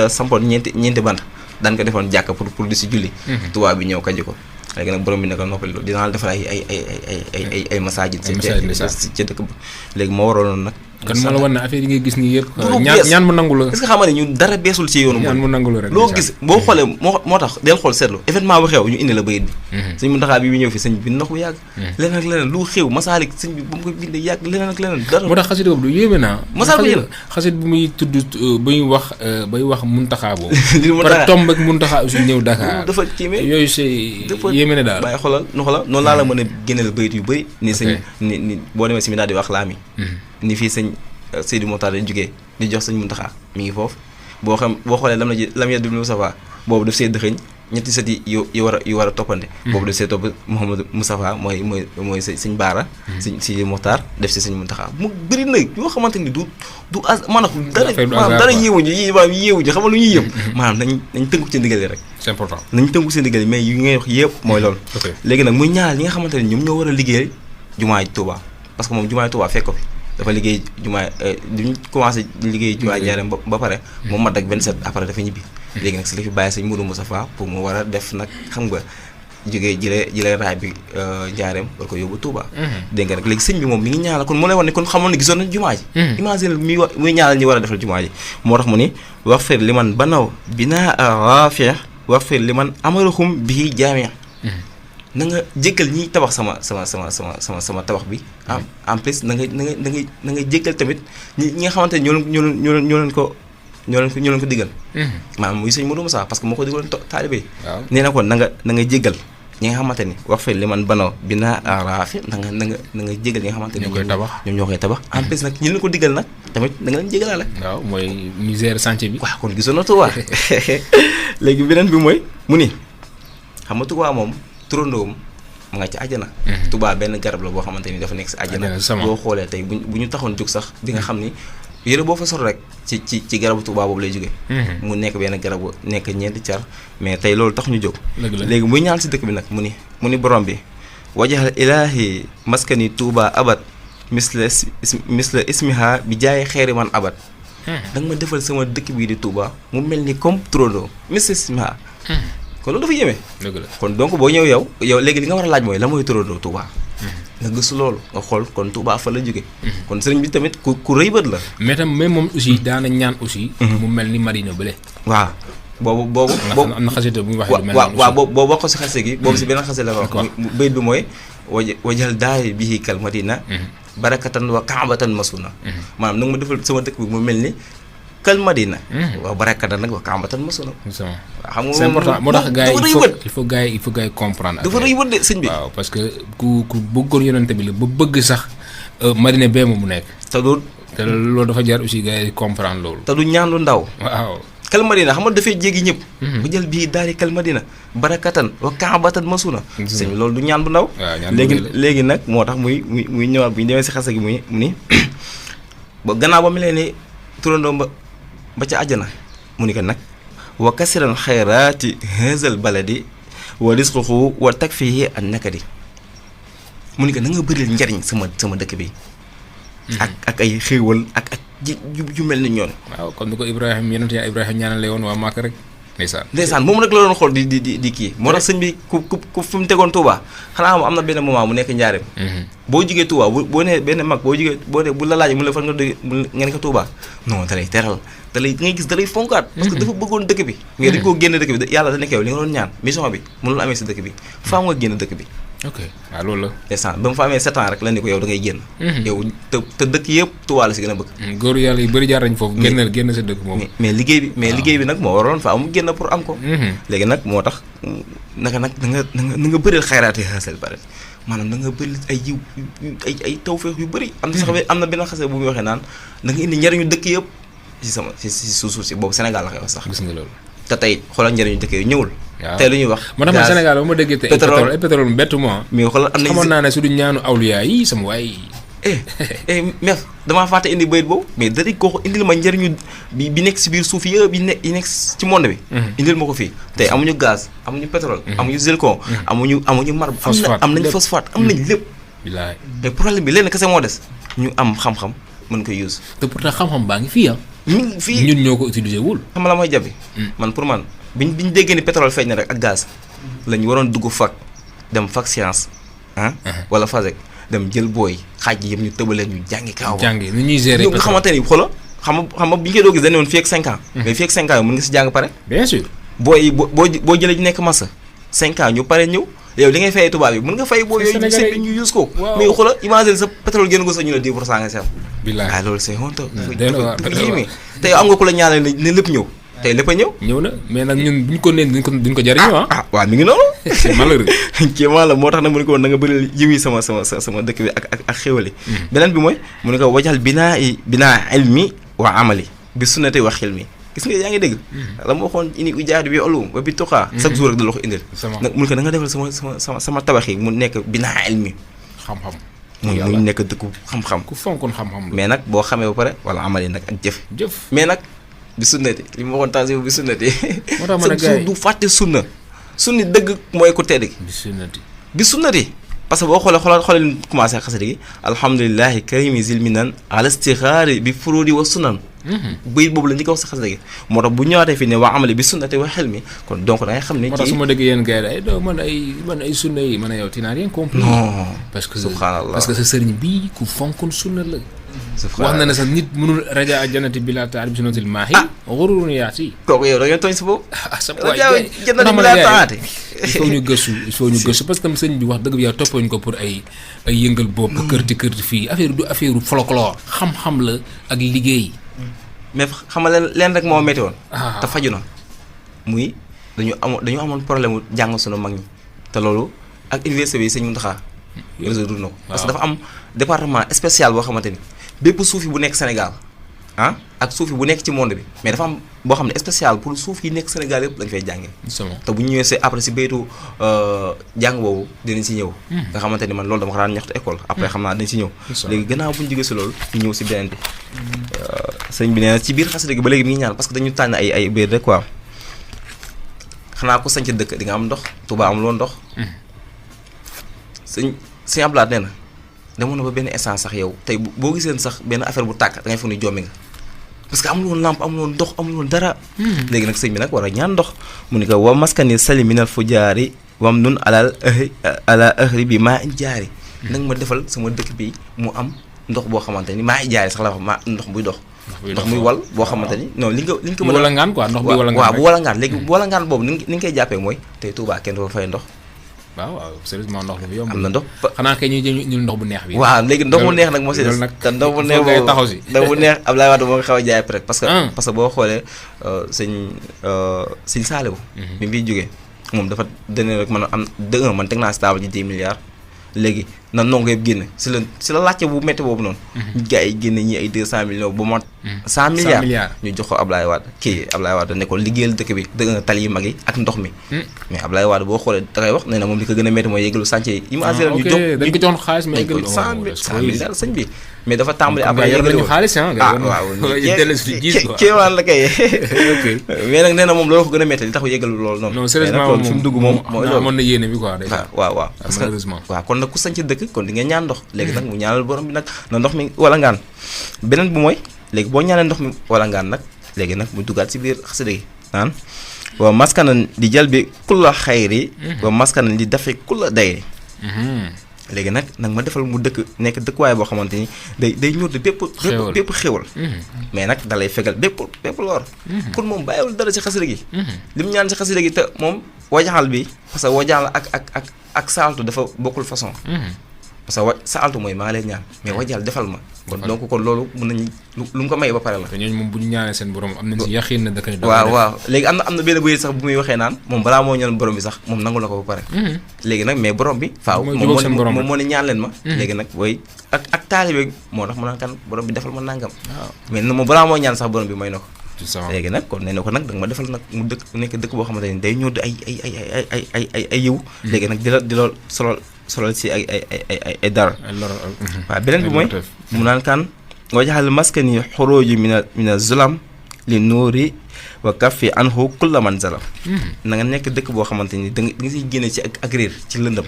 sampoon ñeenti bant daan ko defoon jàkk pour di si julli. Touba bi ñëw kaji ko. léegi nag borom bi naka noppali loolu dinaa la defal ay masaajid ca dëkk ba léegi moo waraloon nag. kan moo la wan ne affaire yi ngay gis nii yëpp. ñaan mu nangu la. est-ce que xam nga ne ñun dara beesul ci yoonu. ñaan mu nangu la rek loo gis boo xoolee moo tax del xool seetlu événement bu xew ñu indi la bayit bi. sëñ Muntaxa bi ñëw fi sëñ bi ndox bu yàgg. leneen ak leneen lu xew masaalik sëñ bi ba mu ko bindee yàgg leneen ak leneen dara. moo tax xasit boobu du yéeme naa. masaal bi xasit bu muy tudd bay wax Muntaxa boobu. par tomb ak Muntaxa aussi ñëw Dakar. dafa kiime yooyu c'est yéeme na daal. waaye xoolal noonu laa la mën a génneel bayit yu bëri. ni sëñ ni boo demee si mi daal di wax laami ni fii sëñ Seydi Mokhtar dañ jógee di jox sëñ Muntaxa mi ngi foofu boo xoolee lam yeddu Moustapha boobu daf see dëxëñ ñetti sët yi yu war a toppante boobu daf see topp Mouhamadou Moustapha mooy sëñ Baara sëñ Seydi Mokhtar def si sëñ Muntaxa mu bëri nag yoo xamante ni du maanaam dara yéewuñu yéewuñu xam nga lu ñuy yëm maanaam nañ tënku ci ndigal yi rek c'est important nañ tënku ci ndigal yi mais yu ngay wax yëpp mooy loolu léegi nag muy ñaar ñi nga xamante ne ñoom ñoo war a liggéey jumaay Touba parce que moom jumaay Touba fekk ko fi dafa liggéey jumaa duñu commencé liggéey jumaa Njaareem ba pare moom mat ak 27 après dafa ñibbi léegi nag si la fi bàyyi sëñ Moudou Moustapha pour mu war a def nag xam nga jógee jëlee raay bi Njaareem war ko yóbbu Touba dégg nga rek léegi sëñ bi moom mi ngi ñaanal kon mu lay wax ne kon xamoon ne gisoon na jumaa ji imagine muy ñaanal ñi war a defal jumaa ji moo tax mu ni wax fir li man banaw binaa rafia wax fir li man amarahum bii jaamia na nga jéggal ñiy tabax sama tabax bi en plus na nga jéggal tamit ñi nga xamante ne ñoo leen ko diggal maanaam muy sëñ Modou Moussa parce que moo ko digaloon taalibe nee na ko na nga jéggal ñi nga xamante ni wax fe li man banoo bi naa raafi na nga jéggal ñi nga xamante ni ñoom ñoo koy tabax en plus nag ñi leen ko diggal nag tamit da nga leen jéggalaale waaw mooy misère chantier bi waaw kon gisoon na Touba léegi beneen bi mooy mu ni xam nga Touba moom turandoom mu nga ci àjjana Touba benn garab la boo xamante ni dafa nekk si àjjana boo xoolee tey bu ñu taxoon jóg sax di nga xam ni yére boo fa sor rek ci garabu Touba boobu lay jógee mu nekk benn garabu nekk ñeenti car mais tey loolu tax ñu jóg léegi muy ñaan si dëkk bi nag mu ni borom bi wajaxal ilaahi maskani Touba abad misla ismiha bi jaay xeeri man abad da nga ma defal sama dëkk bii di Touba mu mel ni comme turandoo misla ismiha kon loolu dafa yéeme kon donc boo ñëw yow léegi li nga war a laaj mooy la mooy turandoo Touba nga gëstu loolu nga xool kon Touba fa la jóge kon sëriñ bi tamit ku rëy bët la mais moom aussi daana ñaan aussi mu mel ni Madina bële waaw boobu am na xasida bu muy wax waaw boobu wax ko si xase gi boobu si beneen xase la wax bayit bi mooy wajal daari bihi kal Madina barakatan wa kaabatan masuna maanaam nag ma defal sama dëkk bi mu mel ni kal Madina waaw barakatan nag wa kaabatan masuna xam nga c'est important moo tax gars yi il faut gars yi comprendre dafa rëy bët de sëñ bi waaw parce que ku bëggoon yonente bi la ba bëgg sax Madina bee mu nekk te loolu dafa jaar aussi gars yi comprendre loolu te du ñaan lu ndaw waaw kal Madina xam nga dafay jéggi ñëpp bu jël bii daari kal Madina barakatan wa kaabatan masuna sëñ bi loolu du ñaan bu ndaw léegi nag moo tax muy ñëwaat bu ñu demee si xase gi mu ni ba gannaaw ba mu leen ni turandoo ba ca àjjana mu ni ko nag wa kasiran xayraati hazal baladi wa risquhu wa takfihi an nakadi mu ni ko na nga bëril njariñ sama dëkk bi ak ay xéewal ak ju mel ni ñoon waaw comme ni ko Ibrahima yonent yaa Ibrahima ñaanale woon waa Màkka rek ndeysaan moom rek la doon xool di kii moo tax sëñ bi ku fi mu tegoon Touba xanaa am na benn moment mu nekk Njaareem boo jigee Touba boo nee benn mag boo jigee bu la laajee mu la fan nga dégg nga ne ko Touba non da lay teral da ngay gis da lay fonkaat parce que dafa bëggoon dëkk bi mais dañ koo génn dëkk bi yàlla da nekk yow li nga doon ñaan mission bi mënul amee si dëkk bi faa nga génn dëkk bi ok waaw loolu la ndeysaan ba mu fa amee 7 ans rek la ni ko yow da ngay génn yow te dëkk yëpp Touba la si gën a bëgg góoru yàlla yu bëri jaar nañ foofu génn sa dëkk moom mais liggéey bi nag moo waroon fa am génn pour am ko léegi nag moo tax naka nag na nga bëreel xayraati xasal bare maanaam da nga bëri ay jiw ay tawfeex yu bëri. am na sax am na benn xase bu muy waxee naan da nga indi njëriñu dëkk yëpp si suuf si boobu Sénégal la koy wax sax. gis nga loolu. te tey xoolal njëriñu dëkk yi ñëwul. waaw tey lu ñuy wax. moo tax man Sénégal ba ma déggee te pétrole pétrole mbett moi. mais xoolal am na xamoon naa ne su du ñaanu awliya yi sama waay. mais damaa fàtte indi bayit boobu mais da di ko indil ma njëriñu bi nekk si biir suuf yëpp yi nekk ci monde bi. indil ma ko fii tey amuñu gaz amuñu pétrole. amuñu zircon. amuñu marbre. am nañ phosphate am nañ lépp. bilaay mais problème bi lenn kese moo des ñu am xam-xam mën ko use. te pourtant xam-xam baa ngi fii ah. mi ngi fii ñun ñoo ko utiliser wul. xam la mooy jabi man pour man biñ déggee ni pétrole feeñ na rek ak gaz lañ waroon dugg fac dem fac science wala fasek dem jël booy xaaj yi yëpp ñu tëbaleen ñu jàngi kaaw. jàngi ni ñuy gérer pétrole nga xamante ni xoolal xam nga bi ñu koy doog gis dañu woon fii ak 5 ans. mais fii ak 5 ans yow mën nga si jàng pare. bien sûr. booy boo jëlee ñu nekk massa 5 ans ñu pare ñëw yow li ngay fayee tubaab yi mën nga fay booy yooyu seen bi ñu use ko. mais xoolal imagine sa pétrole génn ko sa ñu la 10% nga seet. bilaay waaw loolu c'est honte. te yow am nga ku la ñaanal ne lépp ñëw. tey lépp a ñëw na mais nag ñun buñ ko neen duñ ko jariñoo waaw mi ngi noonu. c'est malheureux. kii maa la moo tax nag mu ne ko woon da nga bëri yiw yi sama dëkk bi ak xéwali. beneen bi mooy mu ne ko wajal binaa ilmi wa amali bi sunnati wa xilmi gis nga yaa ngi dégg. la ma waxoon ini ujaadu bi ulum wa bi tuqaa chaque jour rek da la ko indil. nag mu ne ko da nga defal sama tabax yi mu nekk binaa ilmi. xam-xam. mu nekk dëkku xam-xam. ku fonkoon xam-xam la. mais nag boo xamee ba pare wala amali nag ak jëf. mais nag bi sunnati li ma waxoon taasi bi sunnati. moo tax man a gars yi du fàtte sunna. sunni dëgg mooy ku tedd gi. bi sunnati parce que boo xoolee commencé xasida gi alhamdulilahi karimi zilminan ala istixaari bi furudi wa sunan. bayit boobu la ñu ko wax si xasida gi moo tax bu ñëwaatee fii ne waa amali bi sunnati wa xelmi kon donc da ngay xam ne. moo tax su ma dégg yéen gars yi doo man ay sunna yi man a yow tu n'as rien compris. non parce que subhanallah parce que sa sëriñ bii ku fonkoon sunna la. wax na ne sax nit mënul raja jannati bila taati bi sunnatil maahi. xururun yaati. kooku yow da ngeen tooñ si boobu. sa waay jannati bila taati. il faut ñu gëstu parce que sëñ bi wax dëgg bi yaa toppooñ ko pour ay yëngal bopp. kërti fii affaire du affaire folklore. xam-xam la ak liggéey. mais xam nga leen rek moo métti woon. te faju na muy dañu amoon problème mu jàng sunu mag ñi te loolu ak université bi sëñ Mountakha résoudre na ko. parce que dafa am département spécial boo xamante ni bépp suufi bu nekk Sénégal ak suufi bu nekk ci monde bi mais dafa am boo xam ne spécial pour suuf yi nekk Sénégal yëpp lañ fay jàngee. te bu ñu ñëwee après si baytu jàng boobu dinañ si ñëw. nga xamante ni man loolu dama ko daan ñaxtu école. après xam naa dañ si ñëw. léegi gannaaw bu ñu jógee si loolu ñu ñëw si beneen bi. sëñ bi nee na ci biir xasida gi ba léegi mi ngi ñaan parce que dañu tànn ay biir rek quoi xanaa ko sañ ca dëkk di nga am ndox Touba amuloo ndox. sëñ Abdoulaye nee na demoon na ba benn essence sax yow tey boo giseen sax benn affaire bu tàkk da ngay foog ni jommi nga parce que amul woon lampe amul woon ndox amul woon dara. léegi nag sëñ bi nag war a ñaan ndox mu ni ko wa maskani sali minal fujaari wam nun ala ahri bi maa in jaari. nag ma defal sama dëkk bi mu am ndox boo xamante ni maa in jaari sax la wax ma ndox buy dox. ndox muy wal boo xamante ni non li nga ko mën a wala ngaan quoi ndox bi wala ngaan waaw bu wala ngaan léegi bu wala ngaan boobu ni nga koy jàppee mooy tey Touba kenn doo fay ndox. waaw sérieusement ndox lu yomb am na ndox xanaa kay ñu ndox bu neex bi. waaw léegi ndox bu neex nag moo si des te ndox bu neex boobu taxaw si ndox bu neex Abdoulaye Wade moo ngi xaw a jaay rek parce que boo xoolee sëñ Saliou bi mu fiy jógee moom dafa dene rek man am man teg naa si table ji 10 milliards léegi na ndongo yëpp génne si la laajte bu métti boobu noonu. gars yi génne ñi ay 200 millions ba mot. 100 milliards ñu jox ko Ablaye Wade ne ko liggéeyal dëkk bi tali yu mag yi ak ndox mi. mais Ablaye Wade boo xoolee da ngay wax nee na moom li ko gën a métti mooy yeggalu chantier yi. imaginer ñu jox dañ ko joxoon xaalis mais yeggalu 100 milliards sëñ bi. mais dafa tàmbali après yor nañu xaalis waaw kéemaan la kay. mais nag nee na moom loolu ko gën a métti li tax yeggalu loolu noonu. non sérieusement moom fi mu dugg moom mooy loolu mën na yéene bi quoi. waaw parce que waaw kon nag ku sañ ci dëkk kon di nga ñaan ndox léegi nag mu ñaanal borom bi nag na ndox mi wala ngaan beneen bu mooy léegi boo ñaanee ndox mi wala ngaan nag léegi nag mu duggaat si biir xasida gi naan wa maskanan di jal bi kulla xayri wa maskanan di dafe kulla dayri léegi nag ma defal mu nekk dëkkuwaay boo xamante ni day ñëw de bépp xéwal mais nag da lay fegal bépp loor kon moom bàyyiwul dara si xasida gi li mu ñaan si xasida gi te moom wajaxal bi parce que wajaxal ak saaltu dafa bokkul façon parce que saaltu mooy maa ngi lay ñaan mais wajal defal ma kon donc kon loolu mën nañu lu mu ko may ba pare la te ñooñu moom bu ñu ñaanee seen borom am nañ si yaqin na da koy waaw léegi am na benn bëy sax bu muy waxee naan moom balaa moo ñaan borom bi sax moom nangu na ko ba pare léegi nag mais borom bi faaw moom moo ne ñaan leen ma léegi nag booy ak taalibe moo tax mu naan kan borom bi defal ma nangam mais moom balaa moo ñaan sax borom bi may na ko léegi nag kon nee na ko nag da nga ma defal nag mu nekk dëkk boo xamante ni day ñëw di ay yiw léegi nag di la solol si ay dara waaw beneen bi mooy mu naan kan nga jaxal maskani xuruuju mina zulam li nuuri wa kaffi anhu kulla man zalam na nga nekk dëkk boo xamante ni da nga siy génne ci ak réer ci lëndëm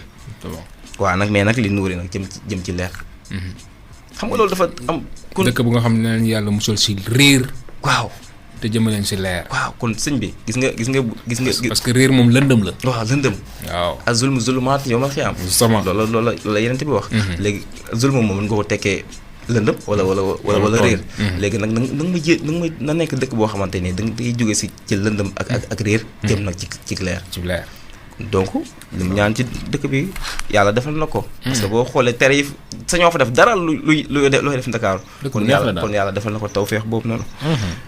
waaw nag mais nag li nuuri nag jëm ci leer xam nga loolu dafa am kon dëkk bu nga xam ne leen yàlla musal si réer waaw te jëmaleen si leer waaw kon sëñ bi gis nga parce que réer moom lëndëm la waaw lëndëm waaw ak zulmu zulumaat yow ma fi am loolu la yeneen bi wax léegi zulmu moom mën nga ko tekkee lëndëm wala réer léegi nag na nekk dëkk boo xamante ni da ngay jóge si ci lëndëm ak réer jëm nag ci leer donc li mu ñaan ci dëkk bi yàlla defal na ko parce que boo xoolee tere yi sañoo fa def dara looy def Ndakaaru kon yàlla defal na ko tawfeex boobu noonu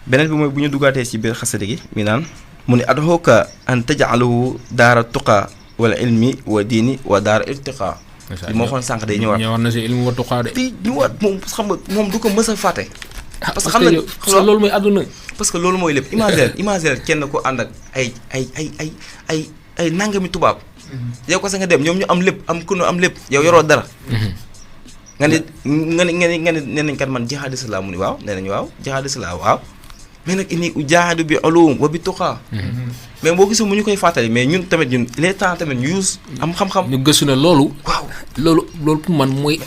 beneen bi mooy bu ñu duggaatee ci biir xasida gi mi naan mu ne ad'uuka an taj'alahu daara tuqa wala ilmi wa diini wa daara irtiqa li moo xoon sànq day ñëwaat na si ilmi wa tuqa de di ñëwaat moom xam nga moom du ko mës a fàtte parce que xam na loolu mooy àdduna parce que loolu mooy lépp imaginer kenn ko ànd ak ay nangami tubaab yow ko sa nga dem ñoom ñu am lépp am ku nu am lépp yow yoroo dara nga ne nee nañ kat man jihaadis laa mu ni waaw nee nañu waaw jihaadis laa waaw mais nag inni ujaahadu bi ulum wa bi tuqaa mais boo gisee mu ñu koy fàttali mais ñun tamit ñun il est temps tamit ñu use am xam-xam ñu gëstu ne loolu waaw loolu pour man mooy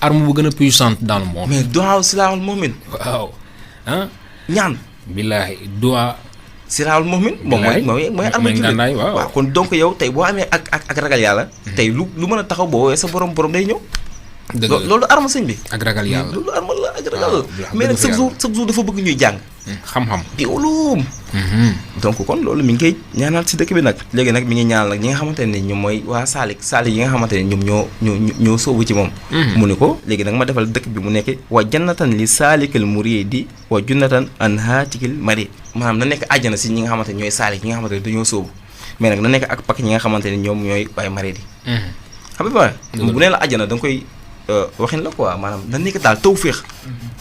arme bu gën a puissante dans le monde mais duwaa silaahul mu'min waaw ñaan billaahi duwaa silaahul mu'min moom mooy arme jullit waaw kon donc yow tey boo amee ak ragal yàlla tey lu mën a taxaw boo woowee sa borom day ñëw loolu arme sëñ bi ak ragal yàlla loolu arme la ak ragal mais nag chaque jour dafa bëgg ñuy jàng xam-xam di ulum donc kon loolu mi ngi koy ñaanal si dëkk bi nag léegi nag mi ngi ñaanal nag ñi nga xamante ne ñoom mooy waa saalik yi nga xamante ne ñoom ñoo sóobu ci moom mu ni ko léegi nag ma defal dëkk bi mu nekk wa jannatan li saalikal muridi wa junnatan an haatikil marid maanaam na nekk àjjana si ñi nga xamante ne ñooy saalik ñi nga xamante ne dañoo sóobu mais nag na nekk ak pak ñi nga xamante ne ñoom ñooy waaye marid yi xam nga bu nee la àjjana da nga koy waxin la quoi maanaam na nekk daal tawféex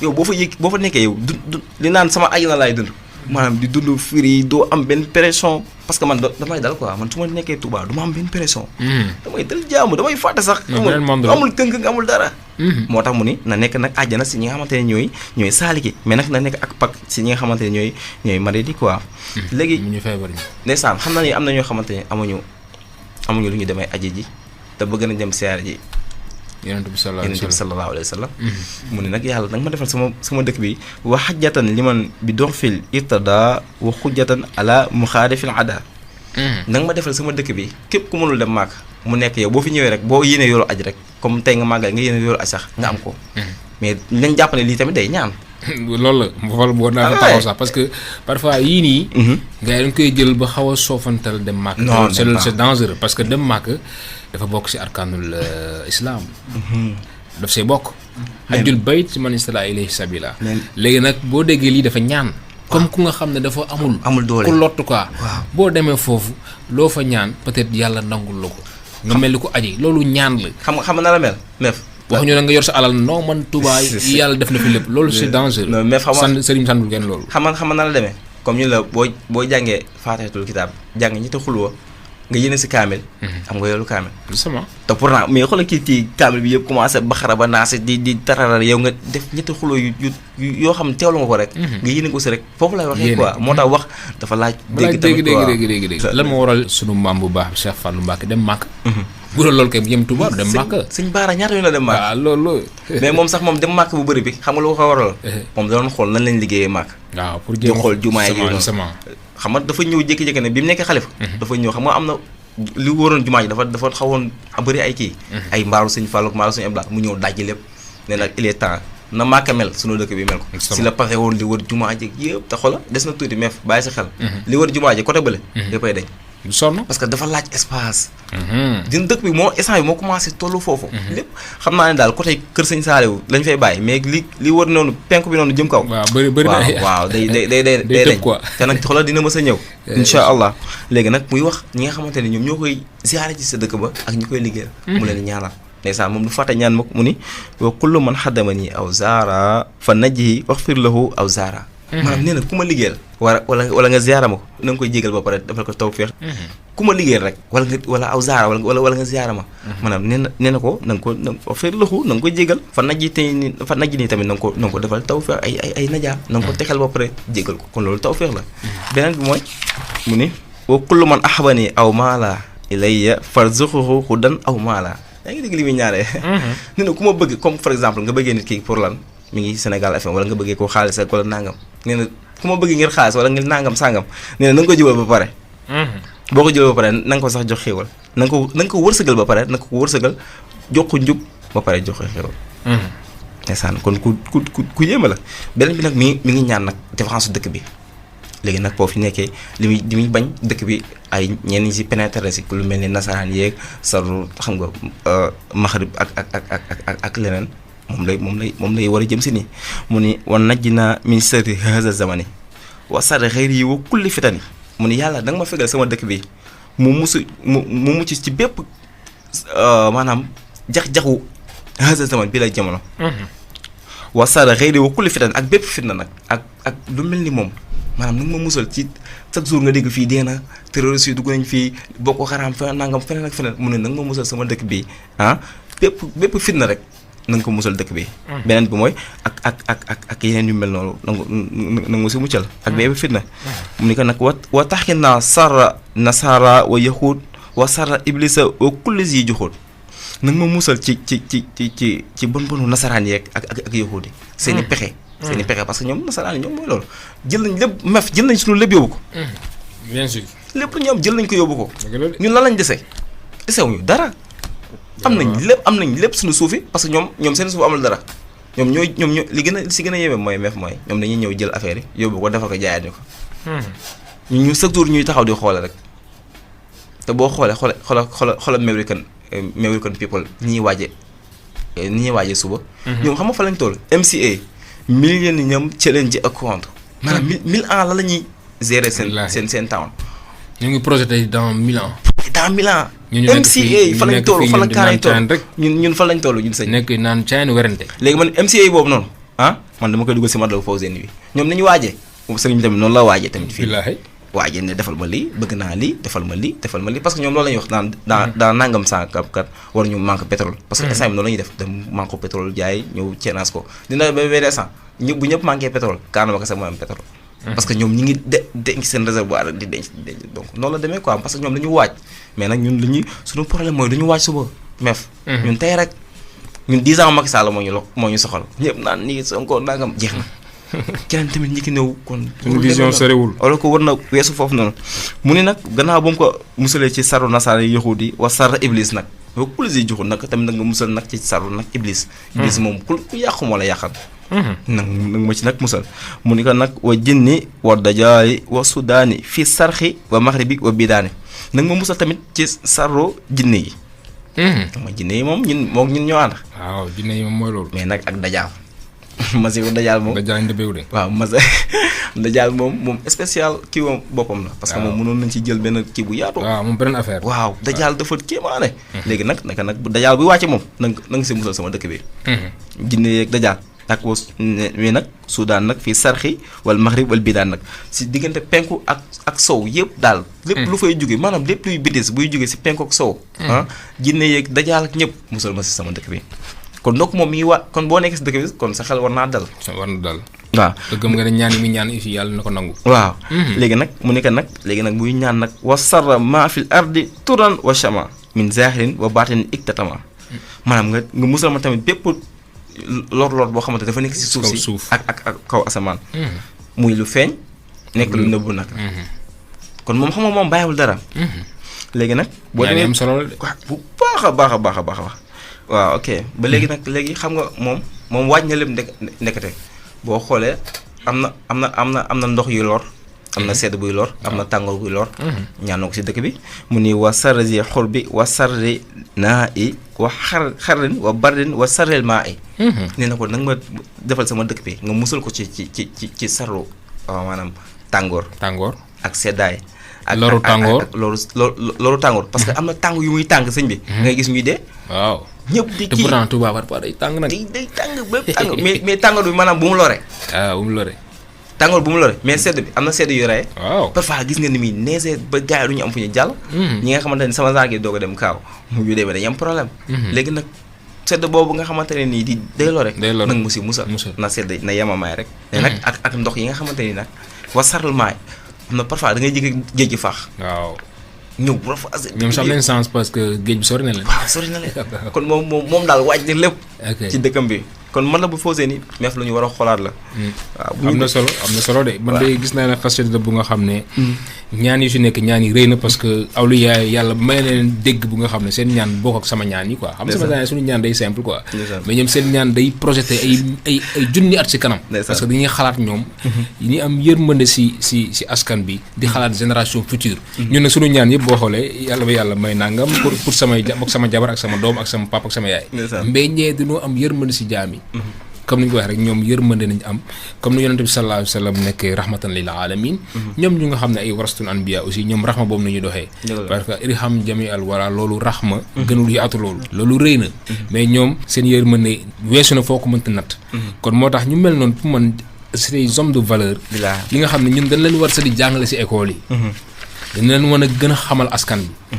yow boo fa nekkee yow du li naan sama àjjana laay dund maanaam di dund firi doo am benn pression parce que man damay dal quoi man su ma nekkee Touba du ma am benn pression damay dal jaamu damay fàtte sax amul këng-këng amul dara moo tax mu ni na nekk nag àjjana si ñi nga xamante ne ñooy saaliki mais nag na nekk ak pak si ñi nga xamante ne ñooy maridi quoi léegi ndeysaan xam na ni am na ñoo xamante ne amuñu lu ñu demee aji ji te bëgg na dem siyaare ji yonent bi sallallahu alayhi wa sallam mu ne nag yàlla nag ma defal sama dëkk bi wa xajjatan liman bi dox fil irtada wa xujjatan ala muxaarifil ada nag ma defal sama dëkk bi képp ku mënul dem màkk mu nekk yow boo fi ñëwee rek boo yéenee yoolu aj rek comme tey nga màggal nga yéene yoolu aj sax nga am ko mais nañ jàpp ne lii tamit day ñaan loolu la xool boo naa fa taxaw sax parce que parfois yii nii gars yi dañ koy jël ba xaw a soofantal dem màkk c'est dangereux parce que dem màkk dafa bokk ci arkaanul islam daf see bokk hajjul bayt ci man istata ilayhi sabila léegi nag boo déggee lii dafa ñaan comme ku nga xam ne dafa amul doole ku lott quoi boo demee foofu loo fa ñaan peut-être yàlla nangul la ko nga mel ni ko aji loolu ñaan la xam na la mel meef waxuñu ne nga yor sa alal non man Touba yàlla def na fi lépp loolu c'est dangereux mais sëriñ sandul kenn loolu xam na la demee comme ñu la boo jàngee faatihatul kitaab jàng ñetti xulwa nga yéene si kaamil am nga yoolu kaamil justement te pourtant mais xoolal kii kaamil bi yëpp commencé baxara ba naase di tararar yow nga def ñetti xuloo yoo xam teewlu nga ko rek nga yéene ko si rek foofu lay waxee quoi moo tax wax dafa laaj dégg lan moo waral sunu maam bu baax Cheikh Fallou Mbacké dem Màkk bu doon loolu kay jëm Touba dem Màkk sëñ Baara ñaata yoon la dem Màkk waaw loolu mais moom sax moom dem Màkk bu bëri bi xam nga lu ko waral moom da doon xool nan lañ liggéeyee Màkk waaw pour di xool jumaa yi xam nga dafa ñëw jékki-jékki ne bi mu nekkee xalifa dafa ñëw xam nga am na li waroon jumaa ji dafa xawoon bëri ay kii ay mbaaru sëñ Fallou ak mbaaru sëñ Abdou mu ñëw dajji lépp ne nag il est temps na Màkka mel sunu dëkk bi mel ko si la pare woon li wër jumaa ji yëpp te xola des na tuuti meef bàyyi sa xel li wër jumaa ji côté bële yëppay dañ du sonn. parce que dafa laaj espace. dina dëkk bi moo instant bi moo commencé tollu foofu. lépp xam naa ne daal côté Kër Sëñ Saaliw lañ fay bàyyi mais li wër noonu penku bi noonu jëm kaw. waaw bëri na waaw day tëb quoi. te nag xoolal dina mës a ñëw. incha allah léegi nag muy wax ñi nga xamante ne ñoom ñoo koy ziare ci sa dëkk ba ak ñi koy liggéeyal. mu leen ñaanal. ndeysaan moom du fàtte ñaan ma mu ni wa kullu man xaddamani aw zaara fa najji waxfir lahu aw zaara. maanaam nee na ku ma liggéeyal. wala nga ziara ma ko na nga koy jégal ba pare defal ko tawfeex. ku ma liggéeyal rek wala aw zaara wala nga ziara ma. maanaam nee na ko na nga ko waxfir lahu na nga koy jégal fa najji nii tamit na nga ko defal tawfeex ay najaa na nga ko texel ba pare jégal ko kon loolu tawfeex la. beneen bi mooy mu ni wa kullu man ahbani aw maala ilayya farzuquhu hudan aw maala. yaa ngi dégg li muy ñaaree. nee na ku ma bëgg comme par exemple nga bëggee nit ki pour lan mi ngi Sénégal FM wala nga bëggee ko xaalis ak wala nangam nee na ku ma bëgg ngir xaalis wala ngir nangam sangam nee na nga ko jubal ba pare. boo ko jubal ba pare na nga ko sax jox xéewal na nga ko wërsëgal ba pare na nga ko wërsëgal jox ko njub ba pare jox ko xéewal. ndeysaan kon ku yéeme la beneen bi nag mi ngi ñaan nag défense dëkk bi. léegi nag boo fi nekkee li muy bañ dëkk bi ay ñenn ñi si pénétrer si lu mel ni nasaraan yeeg saru xam nga maxarib ak leneen moom lay war a jëm si nii mu ni wan najji naa min sharri haza zamani wa sharri xayri yi wa kulli fitani mu ni yàlla da nga ma fegal sama dëkk bi mu mucc ci bépp maanaam jax-jaxu haza zaman bi lay jamono. wa sharri xayri wa kulli fitani ak bépp fitna nag ak lu mel ni moom. maanaam nag ma musal ci chaque jour nga dégg fii dee na terroriste yi dugg nañ fii Boko Haram feneen nangam feneen ak feneen mu ne nag ma musal sama dëkk bi bépp fitna rek na nga ko musal dëkk bi. beneen bi mooy ak yeneen yu mel noonu na nga si muccal ak bépp fitna. mu ni ko nag wa taxi naa sarra nasara wa yahud wa sarra iblisa wa kulli zi juxud nag ma musal ci bonu nasaraan yeeg ak yahud yi seen i pexe. seen i pexe parce que ñoom nasaraan yi ñoom mooy loolu jël nañ lépp jël nañ suñu lépp yóbbu ko. bien sûr. lépp ñoom jël nañ ko yóbbu ko. ñun lan lañ dese. desewuñu dara. am nañ lépp suñu suuf yi parce que ñoom seen suuf amul dara ñoom li gën a yéeme mooy mooy ñoom dañuy ñëw jël affaire yi yóbbu ko defal ko jaayaat ñu ko. ñu chaque jour ñuy taxaw di xoole rek te boo xoolee xoolal American people ni ñuy waaje suba. ñoom xam nga fa lañ toll MCA. millions yi ñoom challenge ak compte maanaam 1000 ans la ñuy gérer seen town. ñu ngi projeté dans 1000 ans. dans 1000 ans. MCA fa lañ toll fa la kaanay toll ñun fa lañ toll ñun sëñ. nekk naan Chine werante. léegi man MCA boobu noonu man dama koy dugal si Matlaboul Fawzeyni bi ñoom ni ñu waajee sëriñ bi tamit noonu la waajee tamit fii. waajee ne defal ma lii bëgg naa lii defal ma lii parce que ñoom loolu la ñuy wax dans nangam saa kat war ñu manque pétrole. parce que instant bi noonu la ñuy def dem manque pétrole jaay ñëw ceenaas ko dina ba benn instant bu ñëpp manqué pétrole kaanama kese mooy am pétrole. parce que ñoom ñi ngi denc seen réservoir di denc donc noonu la demee quoi parce que ñoom dañu waaj mais nag ñun suñu problème mooy dañu waaj suba meef ñun tey rek ñun 10 ans Macky Sall moo ñu soxal ñëpp naan nii Sonko nangam jeex na. keneen tamit ñi ki ñëw kon. suñu vision sorewul. wala ko war na weesu foofu noonu. mu ni nag gannaaw ba mu ko musalee ci saru nasara yahudi wa sarra iblis nag. ba ku si joxul nag tamit nag nga musal nag ci saru nag iblis. iblis moom ku yàqu moo la yàqal. nag ma ci nag musal. mu ni ko nag wa jinni wa dajaali wa sudaani fi sarxi wa maxribi wa bidaani nag ma musal tamit ci saru jinne yi. ma jinne yi moom ñun ñoo ànd. waaw jinne yi moom mooy loolu. mais nag ak dajaal. Masiihu Dajaal moom Dajaal ndëbeew de. waaw Dajaal moom spécial kii woom boppam la. parce que moom mënoon nañ ci jël benn kii bu yaatu. waaw moom beneen affaire. waaw Dajaal dafa kéemaane. léegi nag Dajaal bu wàcce moom na nga si musal sama dëkk bi. jinne yeeg Dajaal ak wi nag Soudan nag fii sarxi wala maghrib wala bidaan nag si diggante penku ak sow yëpp daal. lépp lu fay jóge maanaam lépp luy bidis buy jóge si penku ak sow. jinne yeeg Dajaal ak ñëpp musal ma si sama dëkk bi. kon donc moom mi ngi kon boo nekkee si dëkk bi kon sa xel war naa dal. waaw te gëm nga ne ñaan yi muy ñaan fii yàlla na ko nangu. waaw léegi nag mu nekk nag léegi nag muy ñaan nag wa sarra maa fil ardi turan wa shama min zahirin wa batin iktatama maanaam nga musal ma tamit bépp lor boo xamante dafa nekk si suuf si ak kaw asamaan. muy lu feeñ nekk lu nëbbu nag. kon moom xam nga moom bàyyiwul dara. léegi nag. boo demee am solo de. bu baax a baax a baax a baax. waaw ok ba léegi xam nga moom waaj na lépp ndekete boo xoolee am na ndox yu lor am na sedd buy lor am na tàngoor buy lor ñaan na ko si dëkk bi mu ni wa sarri xur bi wa sarri naa i wa xarrin wa bardin wa sarril maa i nee na ko nag ma defal sama dëkk bi nga musal ko ci sarru maanaam tàngoor ak seddaay ak loru tàngoor loru tàngoor parce que am na tàng yu muy tàng sëñ bi ngay gis ñuy dee waaw ñëpp di te pourtant Touba parfois day tàng nag day tàng bépp tàng mais tàngoor bi maanaam bu mu lore bu mu lore tàngoor bu mu lore mais sedd bi am na sedd yu rey waaw parfois gis nga ni muy neesee ba gars yi du ñu am fu ñu jàll ñi nga xamante ne sama genre gi doog a dem kaaw mu ñu demee dañu am problème léegi nag sedd boobu nga xamante ne nii di day lore nag mu si musal na sedd na yemamaay rek mais nag ak ndox yi nga xamante ni nag wa sarl maay am na parfois da ngay jege géej gi faax waaw ñëw bu rafet ñoom sax leen sens parce que géej bi sori na leen waaw sori na leen kon moom daal waaj na lépp ci dëkkam bi kon man la bu fausé ni meef la ñu war a xoolaat la waaw am na solo de man de gis naa ne xasida bu nga xam ne ñaan yi si nekk ñaan yi rëy na parce que awliya yàlla may na leen dégg bu nga xam ne seen ñaan bokk ak sama ñaan yi quoi xam nga sama ñaan suñu ñaan day simple quoi mais ñoom seen ñaan day projeté ay junni at si kanam parce que dañuy xalaat ñoom ñi am yërmande si askan bi di xalaat génération future ñun nag suñu ñaan yëpp boo xoolee yàlla may nangam pour sama jabar ak sama doom ak sama papa ak sama yaay mais ñee dañoo am yërmande si jaam yi comme ni ñu ko waxee rek ñoom yërmande nañu am comme ni yonente bi sallallahu alayhi wa sallam nekkee rahmatan lil alamin ñoom ñu nga xam ne ay warastul anbiya aussi ñoom raxma boobu nañuy doxee parce que irham jami al wara loolu raxma gënul yaatu loolu rëy na mais ñoom seen yërmande weesu na foo ko mënta natt kon moo tax ñu mel noonu pour man c'est des hommes de valeur li nga xam ne ñun dañ leen war sa di jàngale si école yi dañ leen mën a gën a xamal askan bi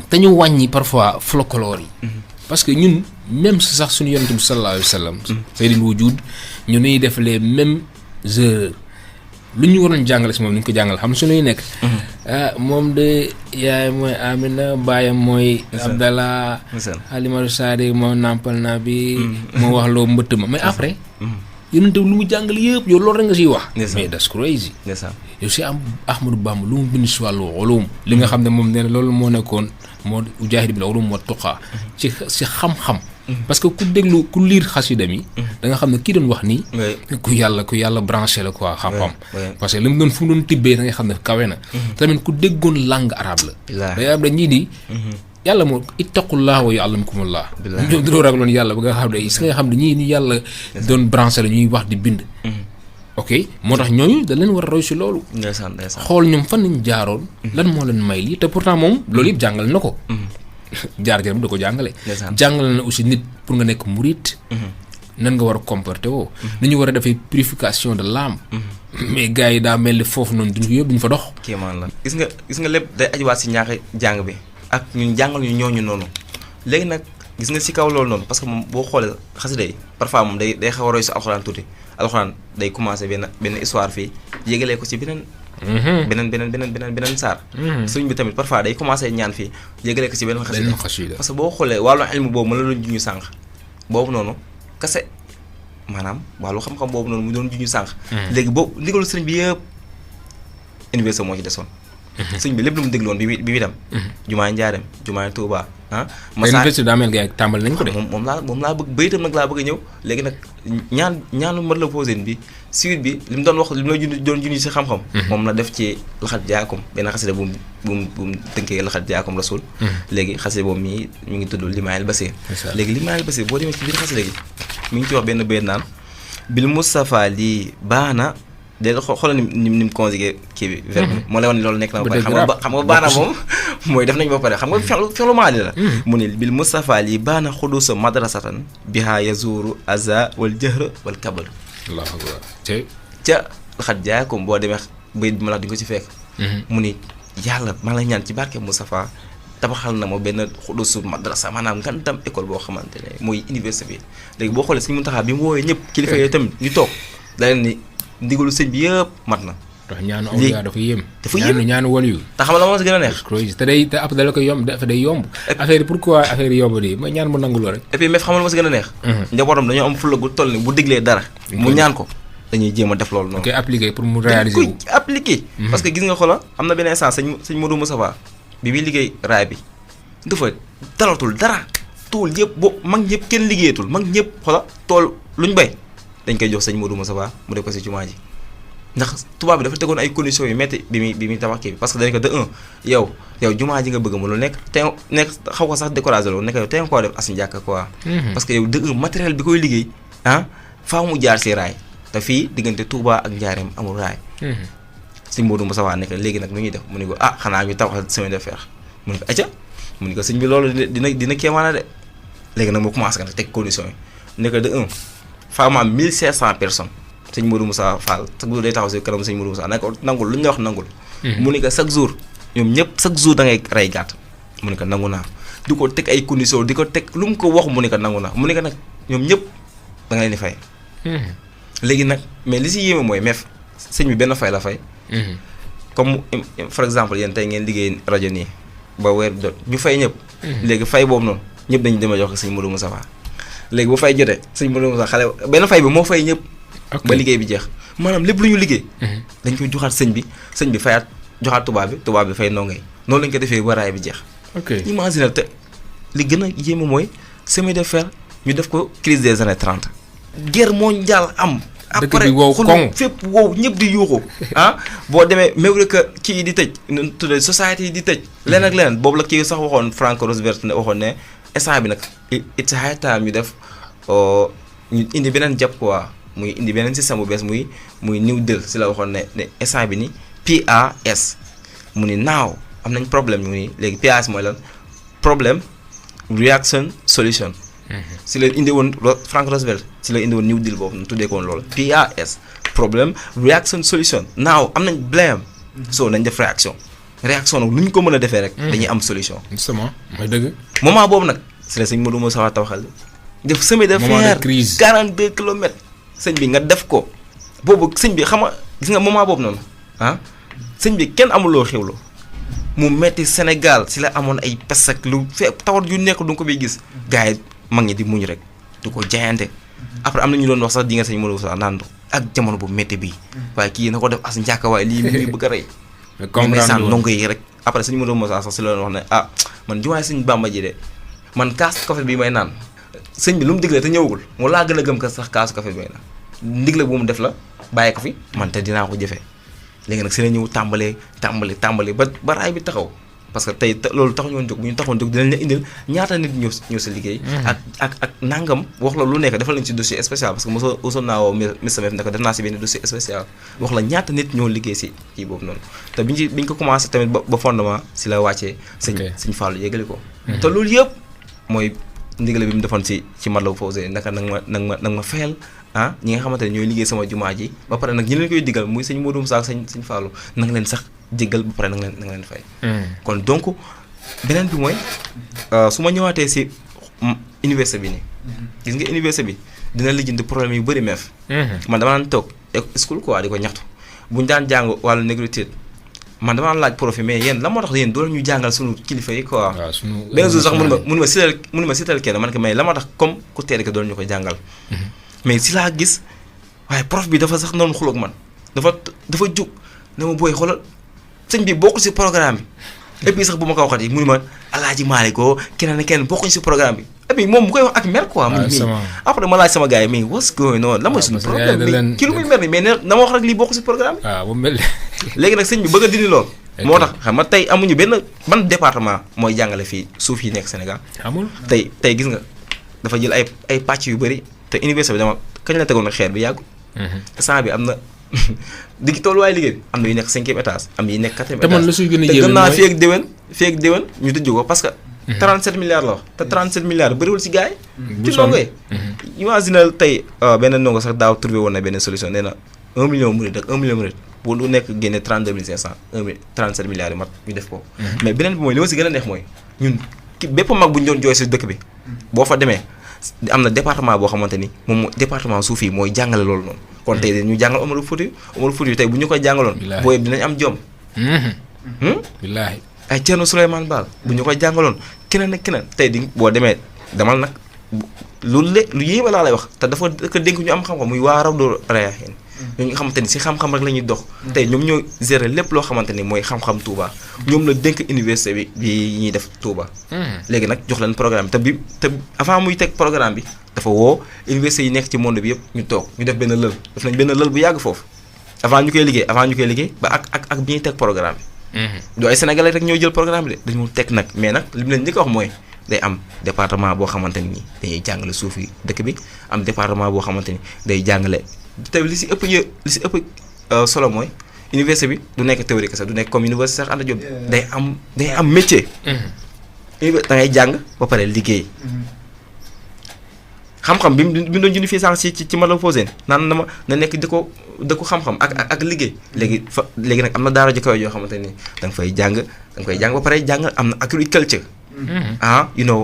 te ñu wàññi parfois folklore yi parce que ñun même si sax suñu yonent bi sallallahu alayhi wa sallam sayyidul wujud ñu nuy def les mêmes erreurs lu ñu waroon jàngale si moom ni ñu ko jàngale xam suñuy nekk moom de yaay mooy Amina baayam mooy Abdallah Halimatu Saadi moo nàmpal naa bi moo wax loo mbëtt ma mais après yonent bi lu mu jàngale yëpp yow loolu rek nga siy wax mais that's crazy yow si am Ahmadou Bamba lu mu bind si wàllu ulum li nga xam ne moom nee na loolu moo nekkoon moo ujaahid bil ulum wa tuqaa ci xam-xam parce que ku déglu ku liir xasida mi da nga xam ne kii doon wax nii ku yàlla branché la quoi xam-xam parce que li mu doon fu mu doon tibbee da nga xam ne kawe na tamit ku déggoon langue arabe la day am da ñii di yàlla moo ittaqullah wa yuallimukumullah ñoom dañoo ragaloon yàlla ba nga xam ne si nga xam ne ñii ni yàlla doon branché la ñuy wax di bind ok moo tax ñooñu da leen war a roy si loolu xool ñoom fan nañ jaaroon lan moo leen may lii te pourtant moom loolu yëpp jàngale na ko jaar-jaram da ko jàngale jàngale na aussi nit pour nga nekk murit nan nga war a comporter woo ni ñu war a defee purification de l'âme mais gars yi daa mel ni foofu noonu duñ ko yëpp duñ fa dox kéemaan la gis nga lépp day ajuwaat si ñaaxi jàng bi ak ñun jàngal ñu ñooñu noonu léegi nag gis nga si kaw loolu noonu parce que moom boo xoolee xasida yi parfois moom day xaw a roy si alxuraan tuuti alxuraan day commencé benn histoire fii yégalee ko ci beneen saar sëñ bi tamit parfois day commencé ñaan fii yégalee ko ci beneen xasida parce que boo xoolee wàllu ilmu boobu ma la doon juñu sànq boobu noonu kase maanaam wàllu xam-xam boobu noonu mu doon juñu sànq léegi boobu ndigalu sëriñ bi yëpp université moo ci desoon sëñ bi lépp lu mu dégloon bi dem jumaay Njaareem jumaay Tuubaa université daa mel gars yi tàmbali nañ ko de moom laa bëgg bayitam nag laa bëgg a ñëw léegi nag ñaanu mat la posé bi suite bi li mu doon wax li mu la doon junj si xam-xam moom la def ci laxat jaakum benn xasida bu mu tënkee laxat jaakum rasul léegi xasida boobu mi ngi tudd Limaayel Basir léegi Limaayel Basir boo demee ci biir xasida gi mi ngi ci wax benn bayit naan bil Mustafa lii baana léegi xoolal ni mu conjugué kii bi verbe bi moo lay wan ni loolu nekk na ba pare xam nga baana moom mooy def nañ ba pare xam nga fexlu maali la mu ne bil Mustafa lii baana xudusa madrasatan biha yazuru aza wal jëhra wal kabal allahu akbar ca laxat jaakum boo demee bayit bi ma la di nga ko ci fekk mu ni yàlla maa ngi lay ñaan ci barke Mustafa tabaxal na ma benn xudusu madrasa maanaam ngantam école boo xamante ne mooy université bi léegi boo xoolee Sëñ Muntaxa bi mu woowee ñëpp kilifa yooyu tamit ñu toog da leen ni ndigalu sëñ bi yëpp mat na. ndax ñaanu awliya dafa yéem. ñaanu waliyu. te xam nga la moo si gën a neex. te après da la koy yomb dafa day yomb. affaire yi pourquoi affaire yi yomb di mooy ñaan mu nangu loo rek. et puis mais xam nga la moo si gën a neex. njabootam dañoo am fulla gu toll ni bu diglee dara. mu ñaan ko dañuy jéem a def loolu noonu. koy appliquer pour mu réaliser wu. appliquer. parce que gis nga xoolal am na benn instant sëñ Modou Moustapha bi muy liggéey raay bi dafa talatul dara tool yëpp mag ñëpp kenn liggéeyatul mag ñëpp xoolal tool luñ bay dañ koy jox sëñ Modou Moustapha mu def ko si jumaa ji ndax tubaab bi dafa tegoon ay conditions yu métti bi muy tabax kii bi parce que dañ ko de un yow jumaa ji nga bëgg mënul nekk te nekk xaw ko sax découragé loolu nekk yow te nga koo def as njàkk quoi. parce que yow de un matériel bi koy liggéey faaw mu jaar si raay te fii diggante Touba ak Njaareem amul raay. sëñ Modou Moussa waa nekk léegi nag nu ñuy def mu ne ko xanaa ñu tabax chemin de fer mu ne ko acca mu ne ko sëñ bi loolu dina kéemaana de léegi nag mu commencé nag teg conditions yi ne ko de un faaw ma am 1500 personnes. sëñ Modou Moussa Fall chaque jour day taxaw si kanam sëñ Modou Moussa ne ko nangul lu ñu la wax nangul. mu ne ko chaque jour ñoom ñëpp chaque jour da ngay rey gàtt. mu ne ko nangu naa di ko teg ay conditions di ko teg lu mu ko wax mu ne ko nangu naa mu ne ko nag ñoom ñëpp da nga leen di fay. léegi nag mais li si yéeme mooy MEF sëñ bi benn fay la fay. comme par exemple yéen tey ngeen liggéey rajo nii ba weer jot ñu fay ñëpp. léegi fay boobu noonu ñëpp dañu dem a jox ko sëñ Modou Moussa Fall léegi bu fay jotee sëñ Modou Moussa xale benn fay bi moo fay ñëpp. ba liggéey bi jeex maanaam lépp lu ñu liggéey. dañ koy joxaat sëñ bi fayaat joxaat tubaab bi fay ndongo yi noonu lañ ko defee ba raay bi jeex. imagine te li gën a yéeme mooy chemin de fer ñu def ko crise des années 30. guerre mondiale am. après xul fépp wow ñëpp di yuuxu boo demee même que kii di tëj nu tuddee société yi di tëj. leneen ak leneen boobu la kii sax waxoon Frank Roosevelt ne waxoon ne instant bi nag it's high time ñu def ñu indi beneen jàpp quoi. muy indi beneen système bu bees muy New Deal si la waxoon ne instant bi ni PAS mu ni naaw am nañ problème mu ni léegi PAS mooy lan problème reaction solution. si la indi woon Frank Roosevelt si la indi woon New Deal boobu nu tuddee ko woon loolu PAS problème reaction solution naaw am nañ blame. so nañ def réaction nag lu ñu ko mën a defee rek. dañuy am solution. justement mooy dëgg. moment boobu nag si la sëñ Modou Moussa tabaxal def chemin de fer 42 kilomètres. sëñ bi nga def ko boobu sëñ bi xam nga gis nga moment boobu noonu sëñ bi kenn amuloo xewlu mu metti Sénégal si la amoon ay pes ak lu fekk tawat yu nekk du nga ko bay gis gars yi mag ñi di muñ rek du ko jaayante après am na ñu doon wax sax di nga sëñ Modou sax naan ak jamono bu métti bii waaye kii na ko def as njàkka waaye lii mi bëgg a rey mais saan ndongo yi rek après sëñ Modou Moussa sax si la doon wax ne man jumaay sëñ Bamba ji de man kaas café bi may naan sëñ bi lu mu digle te ñëwagul mu laa gën a gëm ka sax kaasu café bi may naan ndigle bu mu def la bàyyi ko fi man te dinaa ko jëfee léegi nag si la ñëw tàmbali ba raay bi taxaw parce que tey loolu tax ñoon jóg bu ñu taxoon jóg dinañ la indil ñaata nit ñëw sa liggéey ak nangam wax la lu nekk defal lañ si dossier spécial parce que mosoon naa woo Mr Mef ne ko def naa si benn dossier spécial wax la ñaata nit ñoo liggéey si kii boobu noonu te biñ ko commencé tamit ba fondement si la wàccee sëñ Fallou yégali ko te loolu yëpp mooy ndigale bi mu defoon ci Matlaboul Fawzeyni naka nag ma fayal ñi nga xamante ne ñooy liggéey sama jumaa ji ba pare nag ñi leen koy diggal muy sëñ Modou Moussa ak sëñ Fallou na nga leen sax jéggal ba pare na nga leen fay. kon donc beneen bi mooy su ma ñëwaatee ci université bi nii. gis nga université bi dina lijjanti problème yu bëri meef. man dama daan toog school quoi di ko ñaxtu bu ñu daan jàng wàllu négritude man dama daan laaj prof mais yéen la moo tax yéen doo ñu jàngal suñu kilifa yi quoi. waaw suñu benn jour sax mun ma sital kenn man ko mais la moo tax comme ku teel ke doon ñu ko jàngal. mais si laa gis waaye prof bi dafa sax noonu xuloo ak man dafa jóg ne ma booy xoolal sëñ bi bokkul si programme bi et puis sax bu ma ko waxati mu ne ma Alaaji Maalik kenn bokkuñ si programme bi et puis moom bu koy wax ak mer quoi. après ma laaj sama gars yi mais what's going on la mooy suñu problème bi kii lu muy mer ni mais na ma wax rek lii bokk si programme bi. waaw mel léegi nag sëñ bi bëgg a dindi lool. moo tax xam nga tey amuñu ban département mooy jàngale fii suuf yi nekk Sénégal. amul tey gis nga dafa jël ay pàcc yu bëri. te université bi dama kañ la tegoon nag xeer bi yàggul. instant bi am na digg tolluwaay liggéey am na yu nekk 5e étage am yu nekk 4e étage. te man la suy gën a yéeme te gëm naa fii ak déwén ñu tëjee ko parce que. 37 milliards la wax te 37 milliards bëriwul si gars yi. ci ndongo yi. imagine tey benn ndongo sax daaw trouvé woon na benn solution nee na 1 million murid ak 1 million murid bu lu nekk génne 32 500 37 milliards yu mat ñu def ko. mais beneen bi mooy li ma si gën a neex mooy ñun bépp mag bu ñu doon jooy si dëkk bi boo fa demee. am na département boo xamante ni moom département suuf yi mooy jàngale loolu noonu. kon tey ñu jàngal Omarou Fouti tey bu ñu koy jàngaloon. booy dinañ am jom. billaahi ay Thierno Souleymane Baal bu ñu koy jàngaloon keneen ak keneen tey di boo demee demal nag lu yéeme laa lay wax te dafa dénk ñu am xam-xam muy waa Rawdu Rayaahiin ñoo nga xamante ni si xam-xam rek la ñuy dox. tey ñoom ñoo gérer lépp loo xamante ni mooy xam-xam Touba ñoom la dénk université bi ñuy def Touba. léegi nag jox leen programme te avant muy teg programme bi dafa woo université yi nekk ci monde bi yëpp ñu toog ñu def benn lël def nañ benn lël bu yàgg foofu avant ñu koy liggéey ba ak bi ñuy teg programme bi. du ay sénégalais rek ñoo jël programme bi de dañu teg nag mais nag li mu leen njëkk a wax mooy day am département boo xamante ni dañuy jàngale suuf yi dëkk bi am département boo xamante ni day jàngale te li si ëpp solo mooy université bi du nekk théorie kese du nekk comme université Cheikh Anta Diop day am métier. da ngay jàng ba pare liggéey. xam-xam bi mu doon junni fii sànq ci ma la posé naan na nekk dëkku xam-xam ak liggéey léegi nag am na daara ju kaw yoo xamante ni da nga fay jàng ba pare jàng am na agriculture.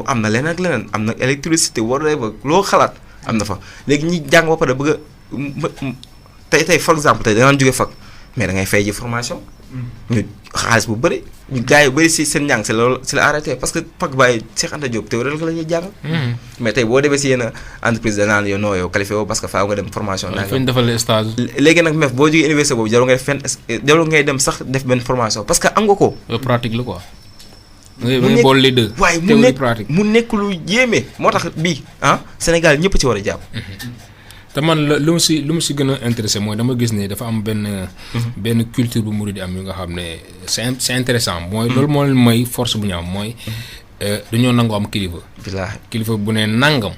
am na leneen ak leneen am na électricité whatever loo xalaat am na fa léegi ñi jàng ba pare bëgg a tey for exemple tey da nga jóge fac mais da ngay fay ji formation. ñu xaalis bu bëri ñu gars yu bëri si seen njàng si la arrêté parce que fac bàyyi Cheikh Anta Diop théorie la ñuy jàngal. mais tey boo demee si yenn entreprise da naan yow qualifié woo parce que faaw nga dem formation. fi ñu defal stage. léegi nag MEF boo jógee université boobu jarul ngay dem sax def benn formation parce que am nga ko. pratique la quoi. mu boole les deux. waaye mu nekk lu yéeme moo tax bii Sénégal ñëpp ci war a jàpp. te man lu mu si gën a intéressé mooy dama gis ne dafa am benn culture bu murid di am yu nga xam ne c'est intéressant mooy loolu moo leen may force bu ñu am mooy dañoo nangoo am kilifa bu ne nangam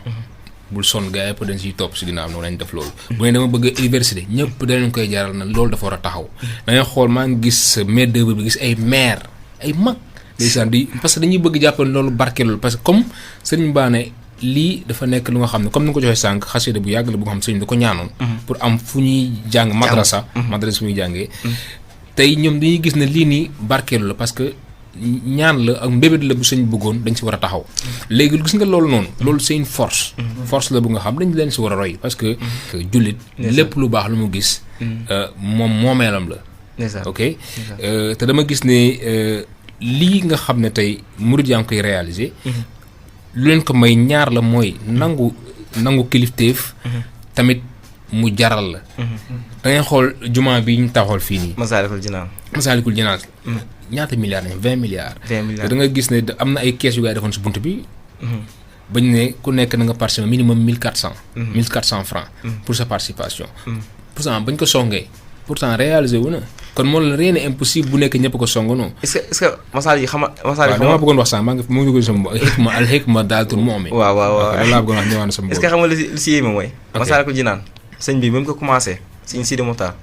bul sonn gars yëpp dañ siy topp si ginnaaw noonu lañ def loolu bu ne dama bëgg université ñëpp danañ koy jaral na loolu dafa war a taxaw da ngay xool maa ngi gis main d'œuvre bi gis ay maire ay mag ndeysaan parce que dañuy bëgg jàppale loolu barkeelul parce que comme Serigne Baane lii dafa nekk lu nga xam ne comme ni nga ko joxee sànq xasida bu yàgg la bu nga xam ne sëñ da ko ñaanoon pour am fu ñuy jàng madrasa fu ñuy jàngee tey ñoom dañuy gis ne lii nii barkeelu la parce que ñaan la ak mbébét la bu sëñ bëggoon dañ si war a taxaw léegi gis nga loolu noonu loolu c'est une force la bu nga xam dañ leen si war a roy parce que jullit lépp lu baax lu mu gis moom moomeelam la ok te dama gis ne lii nga xam ne tey murid yaa ngi koy réaliser lu leen ko may ñaar la mooy nangu kilifteef tamit mu jaral la da ngay xool jumaa bi ñu taxawal fii nii Masaalikul Jinaan ñaata milliards nañ 20 milliards te da nga gis ne am na ay kees yu gaay defoon si bunt bi bañ ne ku nekk na nga participer minimum 1400 francs pour sa participation pourtant bañ ko songee pourtant réalisé wu na kon moom la rien n'est impossible bu nekk ñëpp ko song noonu. est-ce que masaal yi dama bëggoon wax sax maa ngi ko sama al hikma daatul mu'min. waaw loolu laa bëggoon wax ñëwaat na sama bopp. est-ce que xam nga li si yéeme mooy. Masaalikul Jinaan sëñ bi même ko commencé sëñ Sidi Mokhtar.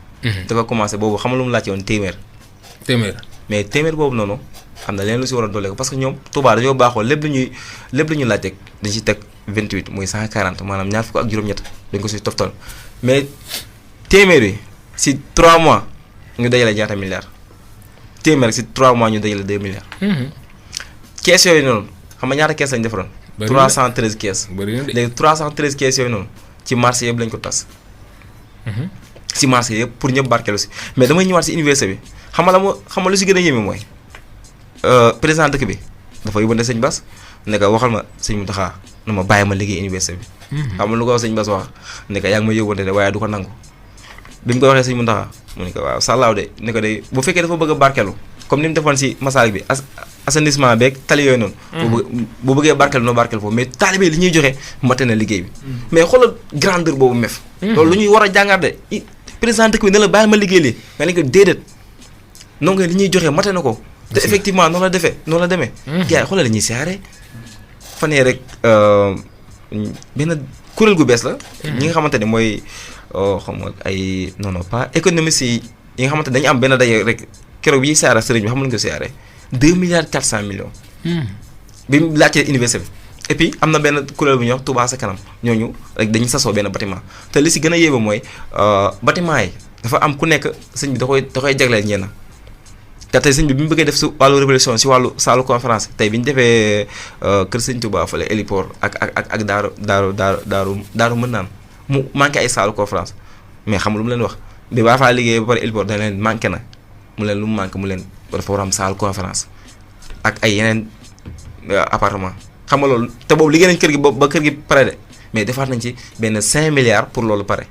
da ko commencé boobu xam nga lu mu laajte woon téeméer. mais téeméer boobu noonu xam na leen lu si war a dolli ko parce que ñoom Touba dañoo baaxoo lépp lu ñuy laaj teg dañ si teg 28 muy 140 maanaam ñaar fukk ak juróom-ñett dañ ko si toftal mais téeméer yi si 3 mois ñu dajale ñaata milliards téeméer si 3 mois ñu dajale 2 milliards. kees yooyu noonu xam nga ñaata kees lañ defaroon. 313 kees. léegi 313 kees yooyu noonu ci marché yëpp lañ ko tas. si marché yëpp pour ñëpp barkeelu si mais damay ñëwaat si université bi xam nga lu si gën a yéeme mooy président dëkk bi dafa yóbbante sëñ Bass ne ko waxal ma sëñ Mountakha na ma bàyyi ma liggéey université bi. xam nga lu ko wax sëñ Bass wax ne ko yaa ngi ma yóbbante de waaye du ko nangu. bi mu ko waxee sëñ Mountakha mu ne ko waaw sàllaaw de ne ko de bu fekkee dafa bëgg a barkeelu comme ni mu defoon si Masalik bi assainissement beeg tali yooyu noonu. bu bëggee barkeelu noo barkeelu foofu mais taalibe li ñuy joxe mate na liggéey bi. mais xoolal grandeur boobu MEF. loolu lu ñuy war a jàngaat de président dëkk bi ne la bàyyi ma liggéey lii nga ne ko déedéet noonu li ñuy joxe mate na ko. te effectivement noonu la demee. gars yi xoolal li ñuy siyaare fan yii rek benn kuréel gu bees la. ñi nga xamante ne mooy. xam nga ay non pas économistes yi nga xamante dañu am benn daje rek keroog bi ñuy siyaare sëriñ bi xam nga ñu ko siyaare 2 milliards 400 millions. bi mu laajtee université bi. et puis am na benn kuréel bu ñuy wax Touba sa kanam ñooñu rek dañuy sasoo benn bâtiment te li si gën a yéeme mooy bâtiment yi dafa am ku nekk sëñ bi da koy jagleel ñenn. te tey sëñ bi mu bëggee def si wàllu révolution si wàllu saalu conférence tey bi ñu defee kër sëñ Touba fële héliport ak daaru mën naan mu manqué ay saalu conférence mais xam lu mu leen wax bi baa faa liggéey ba pare héliport dañ leen manqué na mu leen lu mu manqué mu leen dafa war a am saalu conférence ak ay yeneen appartement xam nga loolu te boobu liggéey nañ kër gi ba kër gi pare de mais defaat nañ ci benn 5 milliards pour loolu pare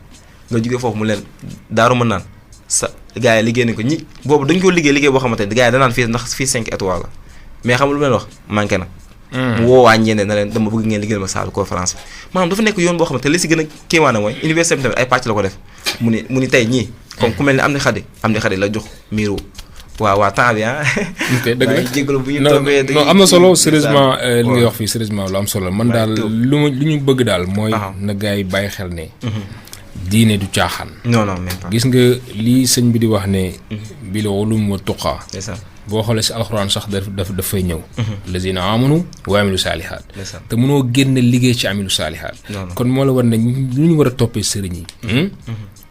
nga jógee foofu mu leen daaru mën naan sa gars yi liggéey nañ ko ñi boobu dañ ko liggéey boo xamante ne gars yi danaan fii ndax fii 5 étoiles la mais xam nga lu mu leen wax manqué na mu woowaa ñeneen na leen dama bëgg ngeen liggéeyal ma saalu conférence bi maanaam dafa nekk yoon boo xamante li si gën a kéemaane mooy université bi tamit ay pàcc la ko def mu ni tey ñii comme ku mel ni am na xadi la jox miiru waa temps bi ok dëgg la jégalu bu ñu tombee non am na solo sérieusement li ngay wax fii sérieusement lu am solo man daal lu ñu bëgg daal mooy na gars yi bàyyi xel ne diine du caaxaan. non même pas gis nga lii sëñ bi di wax ne bil ulum wa tuqa boo xoolee si alxuraan sax dafay ñëw lazina amanu wa amilu saalihaat te mënoo génne liggéey ci amilu saalihaat kon moo la war ne lu ñu war a toppee sëriñ yi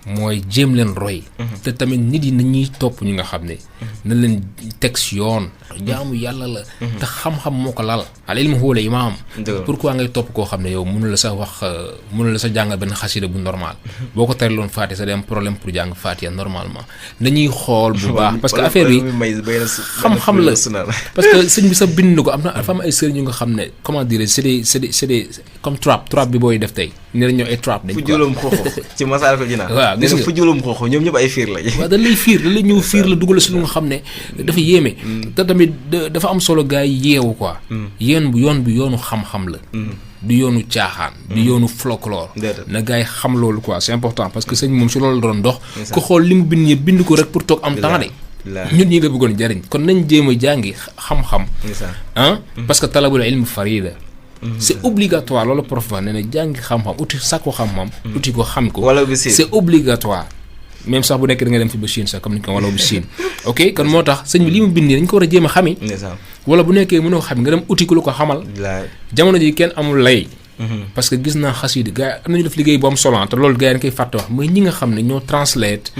mooy jéem leen roy te tamit nit yi nañuy topp ñi nga xam ne na leen teg si yoon jaamu yàlla la te xam-xam moo ko lal al ilmu huwa al imaam pourquoi ngay topp koo xam ne yow mënu la sa wax mënu la sa jàngal benn xasida bu normal boo ko tariloon Faatiha sa day am problème pour jàng Faatiha normalement nañuy xool bu baax parce que affaire bi xam-xam la parce que sëñ bi sa bind ko am na dafa am ay sëriñ yu nga xam ne comment dire c'est des comme trap bi booy def tey ne la ñoo ay trap dañ ko ci masal ko jinaa waaw gis nga fu juróom xooxo ñoom ñëpp ay fiir la waaw dañ lay ñëw fiir la dugal si lu nga xam ne dafa yéeme te tamit dafa am solo gars yi yeewu quoi yoon bi yoonu xam-xam la du yoonu caaxaan du yoonu folklore na gars yi xam loolu quoi c'est important parce que sëñ moom si loolu doon dox ku xool li mu bind ko rek pour toog am temps de ñun ñi la bëggoon jariñ kon nañ jéem a jàngi xam-xam parce que talabul ilm farida c'est obligatoire loolu prof ba nee na jàngi xam-xam uti sàkku xam-xam uti ko xam ko c'est obligatoire même sax bu nekk da nga dem fi ba Chine sax comme ni ko wala bu Chine ok kon moo tax sëñ bi li mu bindee dañ ko war a jéem a xami wala bu nekkee mënoo xam nga dem uti ku lu ko xamal jamono ji kenn amul lay parce que gis naa xasida gars yi am nañu def liggéey bu am solo te loolu gars yi dañ koy fàtte wax mooy ñi nga xam ne ñoo translate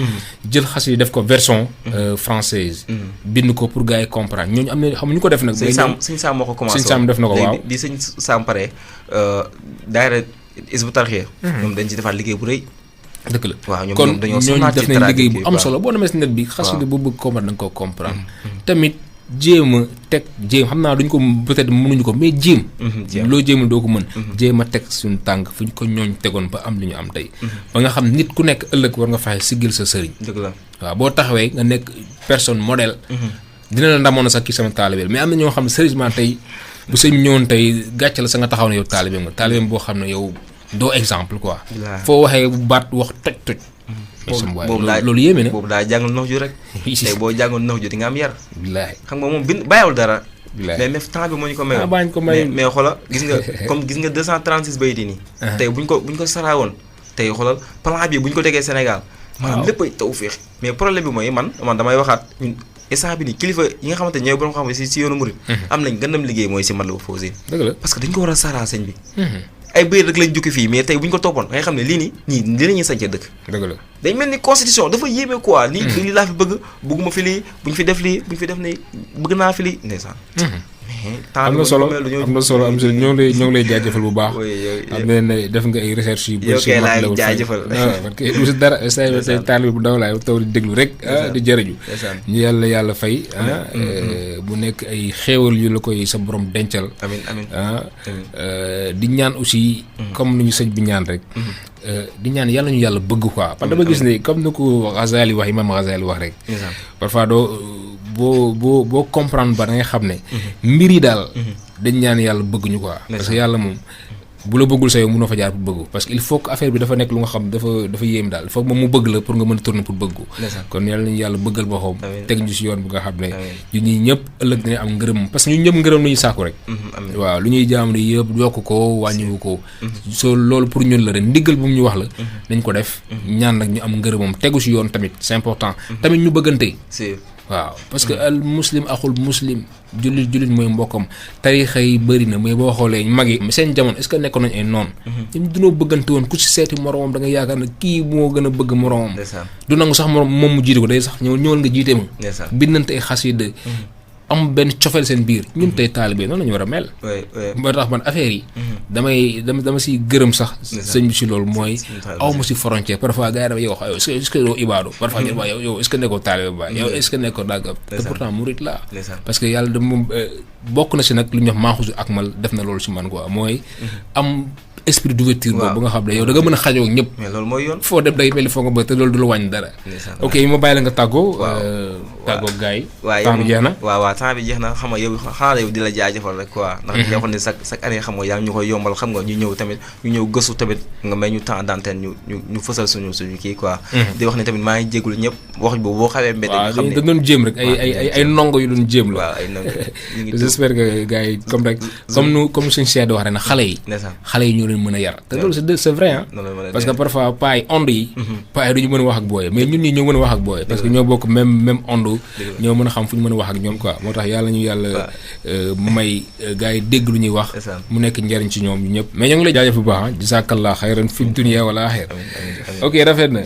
jël xasida def ko version française bind ko pour gars yi comprendre ñooñu am na xam ñu ko def nag sëñ Sam moo ko commencé sëñ Sam def na ko waaw di sëñ Sam pare daayira Hizbut Tarqiyyah ñoom dañ ci defaat liggéey bu rëy dëgg la waaw kon ñooñu def nañ liggéey bu am solo boo demee si net bi xasida bu bëgg comprendre da nga koo comprendre tamit jéem a teg xam naa duñ ko peut-être mënuñu ko mais jéem loo jéemul doo ko mën jéem a teg suñu tànk fu ñu ko ñooñ tegoon ba am li ñu am tey ba nga xam nit ku nekk ëllëg war nga fexe siggil sa sëriñ dëgg la waaw boo taxawee nga nekk personne modèle dina la ndamoon na sax kii sama taalibe mais am na ñoo xam ne sérieusement tey bu sëñ ñëwoon tey gàcce la sa nga taxaw ne yow taalibe boo xam ne yow doo exemple quoi foo waxee baat wax toj loolu yéeme na boobu daa jàngal nax ju rek tey boo jàngoon nax ju di nga am yar billaahi xam nga moom bàyyiwul dara mais temps bi moo ñu ko mayoon mais xoolal gis nga 236 bayit yi nii tey buñ ko saraawoon tey xoolal plan bi buñ ko tegee Sénégal maanaam lépp ay tawfeex mais problème bi mooy man damay waxaat ñun instant bi nii kilifa yi nga xamante ñooy borom xam si yoonu murid am nañ gëndam liggéey mooy si Matlabul Fawzayni dëgg la parce que dañ ko war a saraa sëñ bi ay bëy rek lañ jukki fii mais tey bu ñu ko toppoon da ngay xam ne lii nii ñii li la ñuy sañcee dëkk dëgg la dañ mel ni constitution dafa yéeme quoi lii laa fi bëgguma fi lii bu ñu fi def lii bu ñu fi def nii bëgg naa fi lii ndeysaan am na solo am solo ñoo ngi lay jaajëfal bu baax am na ne def nga ay recherche yu bëri si laay jaajëfal parce que du si dara say taalibe bu ndaw laay taw di déglu rek di jërëju ñu yàlla fay bu nekk ay xéewal yu la koy sa borom dencal amiin di ñaan aussi comme ni ñu sëñ bi ñaan rek di ñaan yàlla ñu yàlla bëgg quoi parce que dama gis ne comme ni ko Ghazali wax Imam Ghazali wax rek parfois boo comprendre ba da ngay xam ne mbir yi daal dañ ñaan yàlla bëgg ñu quoi parce que yàlla moom bu la bëggul sa yow mënoo fa jaar pour bëggu parce que il faut que affaire bi dafa nekk lu nga xam dafa yéem daal il faut que moom mu bëgg la pour nga mën a tourner pour bëggu kon yàlla nañu yàlla bëggal boppam teg ñu si yoon bu nga xam ne ñu ñii ñëpp ëllëg dina am ngërëm parce que ñun ñëpp ngërëm lu ñuy sàkku rek waaw lu ñuy jaam ni yëpp yokk ko wàññiwu ko soo loolu pour ñun la rek ndigal bu mu ñu wax la nañ ko def ñaan nag ñu am ngërëmam tegu si yoon tamit c'est important tamit ñu bëggante waaw parce que al muslim axul muslim jullit mooy mbokkam tarixa yi bëri na mais boo xoolee mag yi seen jamono est-ce que nekkoon nañ ay noonu ñun dunoo bëggante woon ku ci seeti moromam da nga yaakaar ne kii moo gën a bëgg moromam du nangu sax moom mu jiite ko day sax ñëwal nga jiite ma bindante ay xasida am benn cofeel seen biir ñun tey taalibe noonu la ñu war a mel ba tax man affaire yi dama si gërëm sax sëñ bi si loolu mooy aw ma si frontière parfois gars yi dama yow est-ce que yow ibaadu parfois ñu wax yow est-ce que nekkoo taalibe ba yow est-ce que nekkoo dàgg te pourtant murit la parce que yàlla da moom bokk na si nag lu ñu wax maaxusu akmal def na loolu si man quoi mooy am esprit d'ouverture boobu nga xam ne yow da nga mën a xajoo ñëpp mais loolu mooy yoon foo dem day mel ni foo nga bëgg te loolu du la wàññi dara ok ma bàyyi la nga tàggoo tàggoog gars yi. waaw temps bi jeex na. waaw temps bi jeex na xam nga yow xanaa yow di la jaajëfal rek quoi. ndax di nga xam ne chaque année xam nga yaa ngi ñu koy yombal xam nga ñu ñëw tamit ñu ñëw gëstu tamit nga may ñu temps d'antenne ñu fësal suñu kii quoi. di wax ne tamit maa ngi jégalu ñëpp wax boobu boo xawee mbedd nga xam ne da doon jéem rek ay ndongo yu doon jéem la. waaw ay ndongo j'espère que gars yi comme suñu seede wax rek na xale yi ñoo leen mën a yar te loolu c'est vrai hein parce que parfois paa yi onde yi paa yi duñu mën a wax ak booy mais ñun ñii ñoo mën a wax ak booy parce que ñoo bokk même onde ñoo mën a xam fu ñu mën a wax ak ñoom quoi moo tax yàlla ñu yàlla may gars yi dégg lu ñuy wax mu nekk njariñ ci ñoom ñu ñëpp mais ñoo ngi lay jaajëf bu baax jazakallah xayran fi dunya wala axir ok rafet na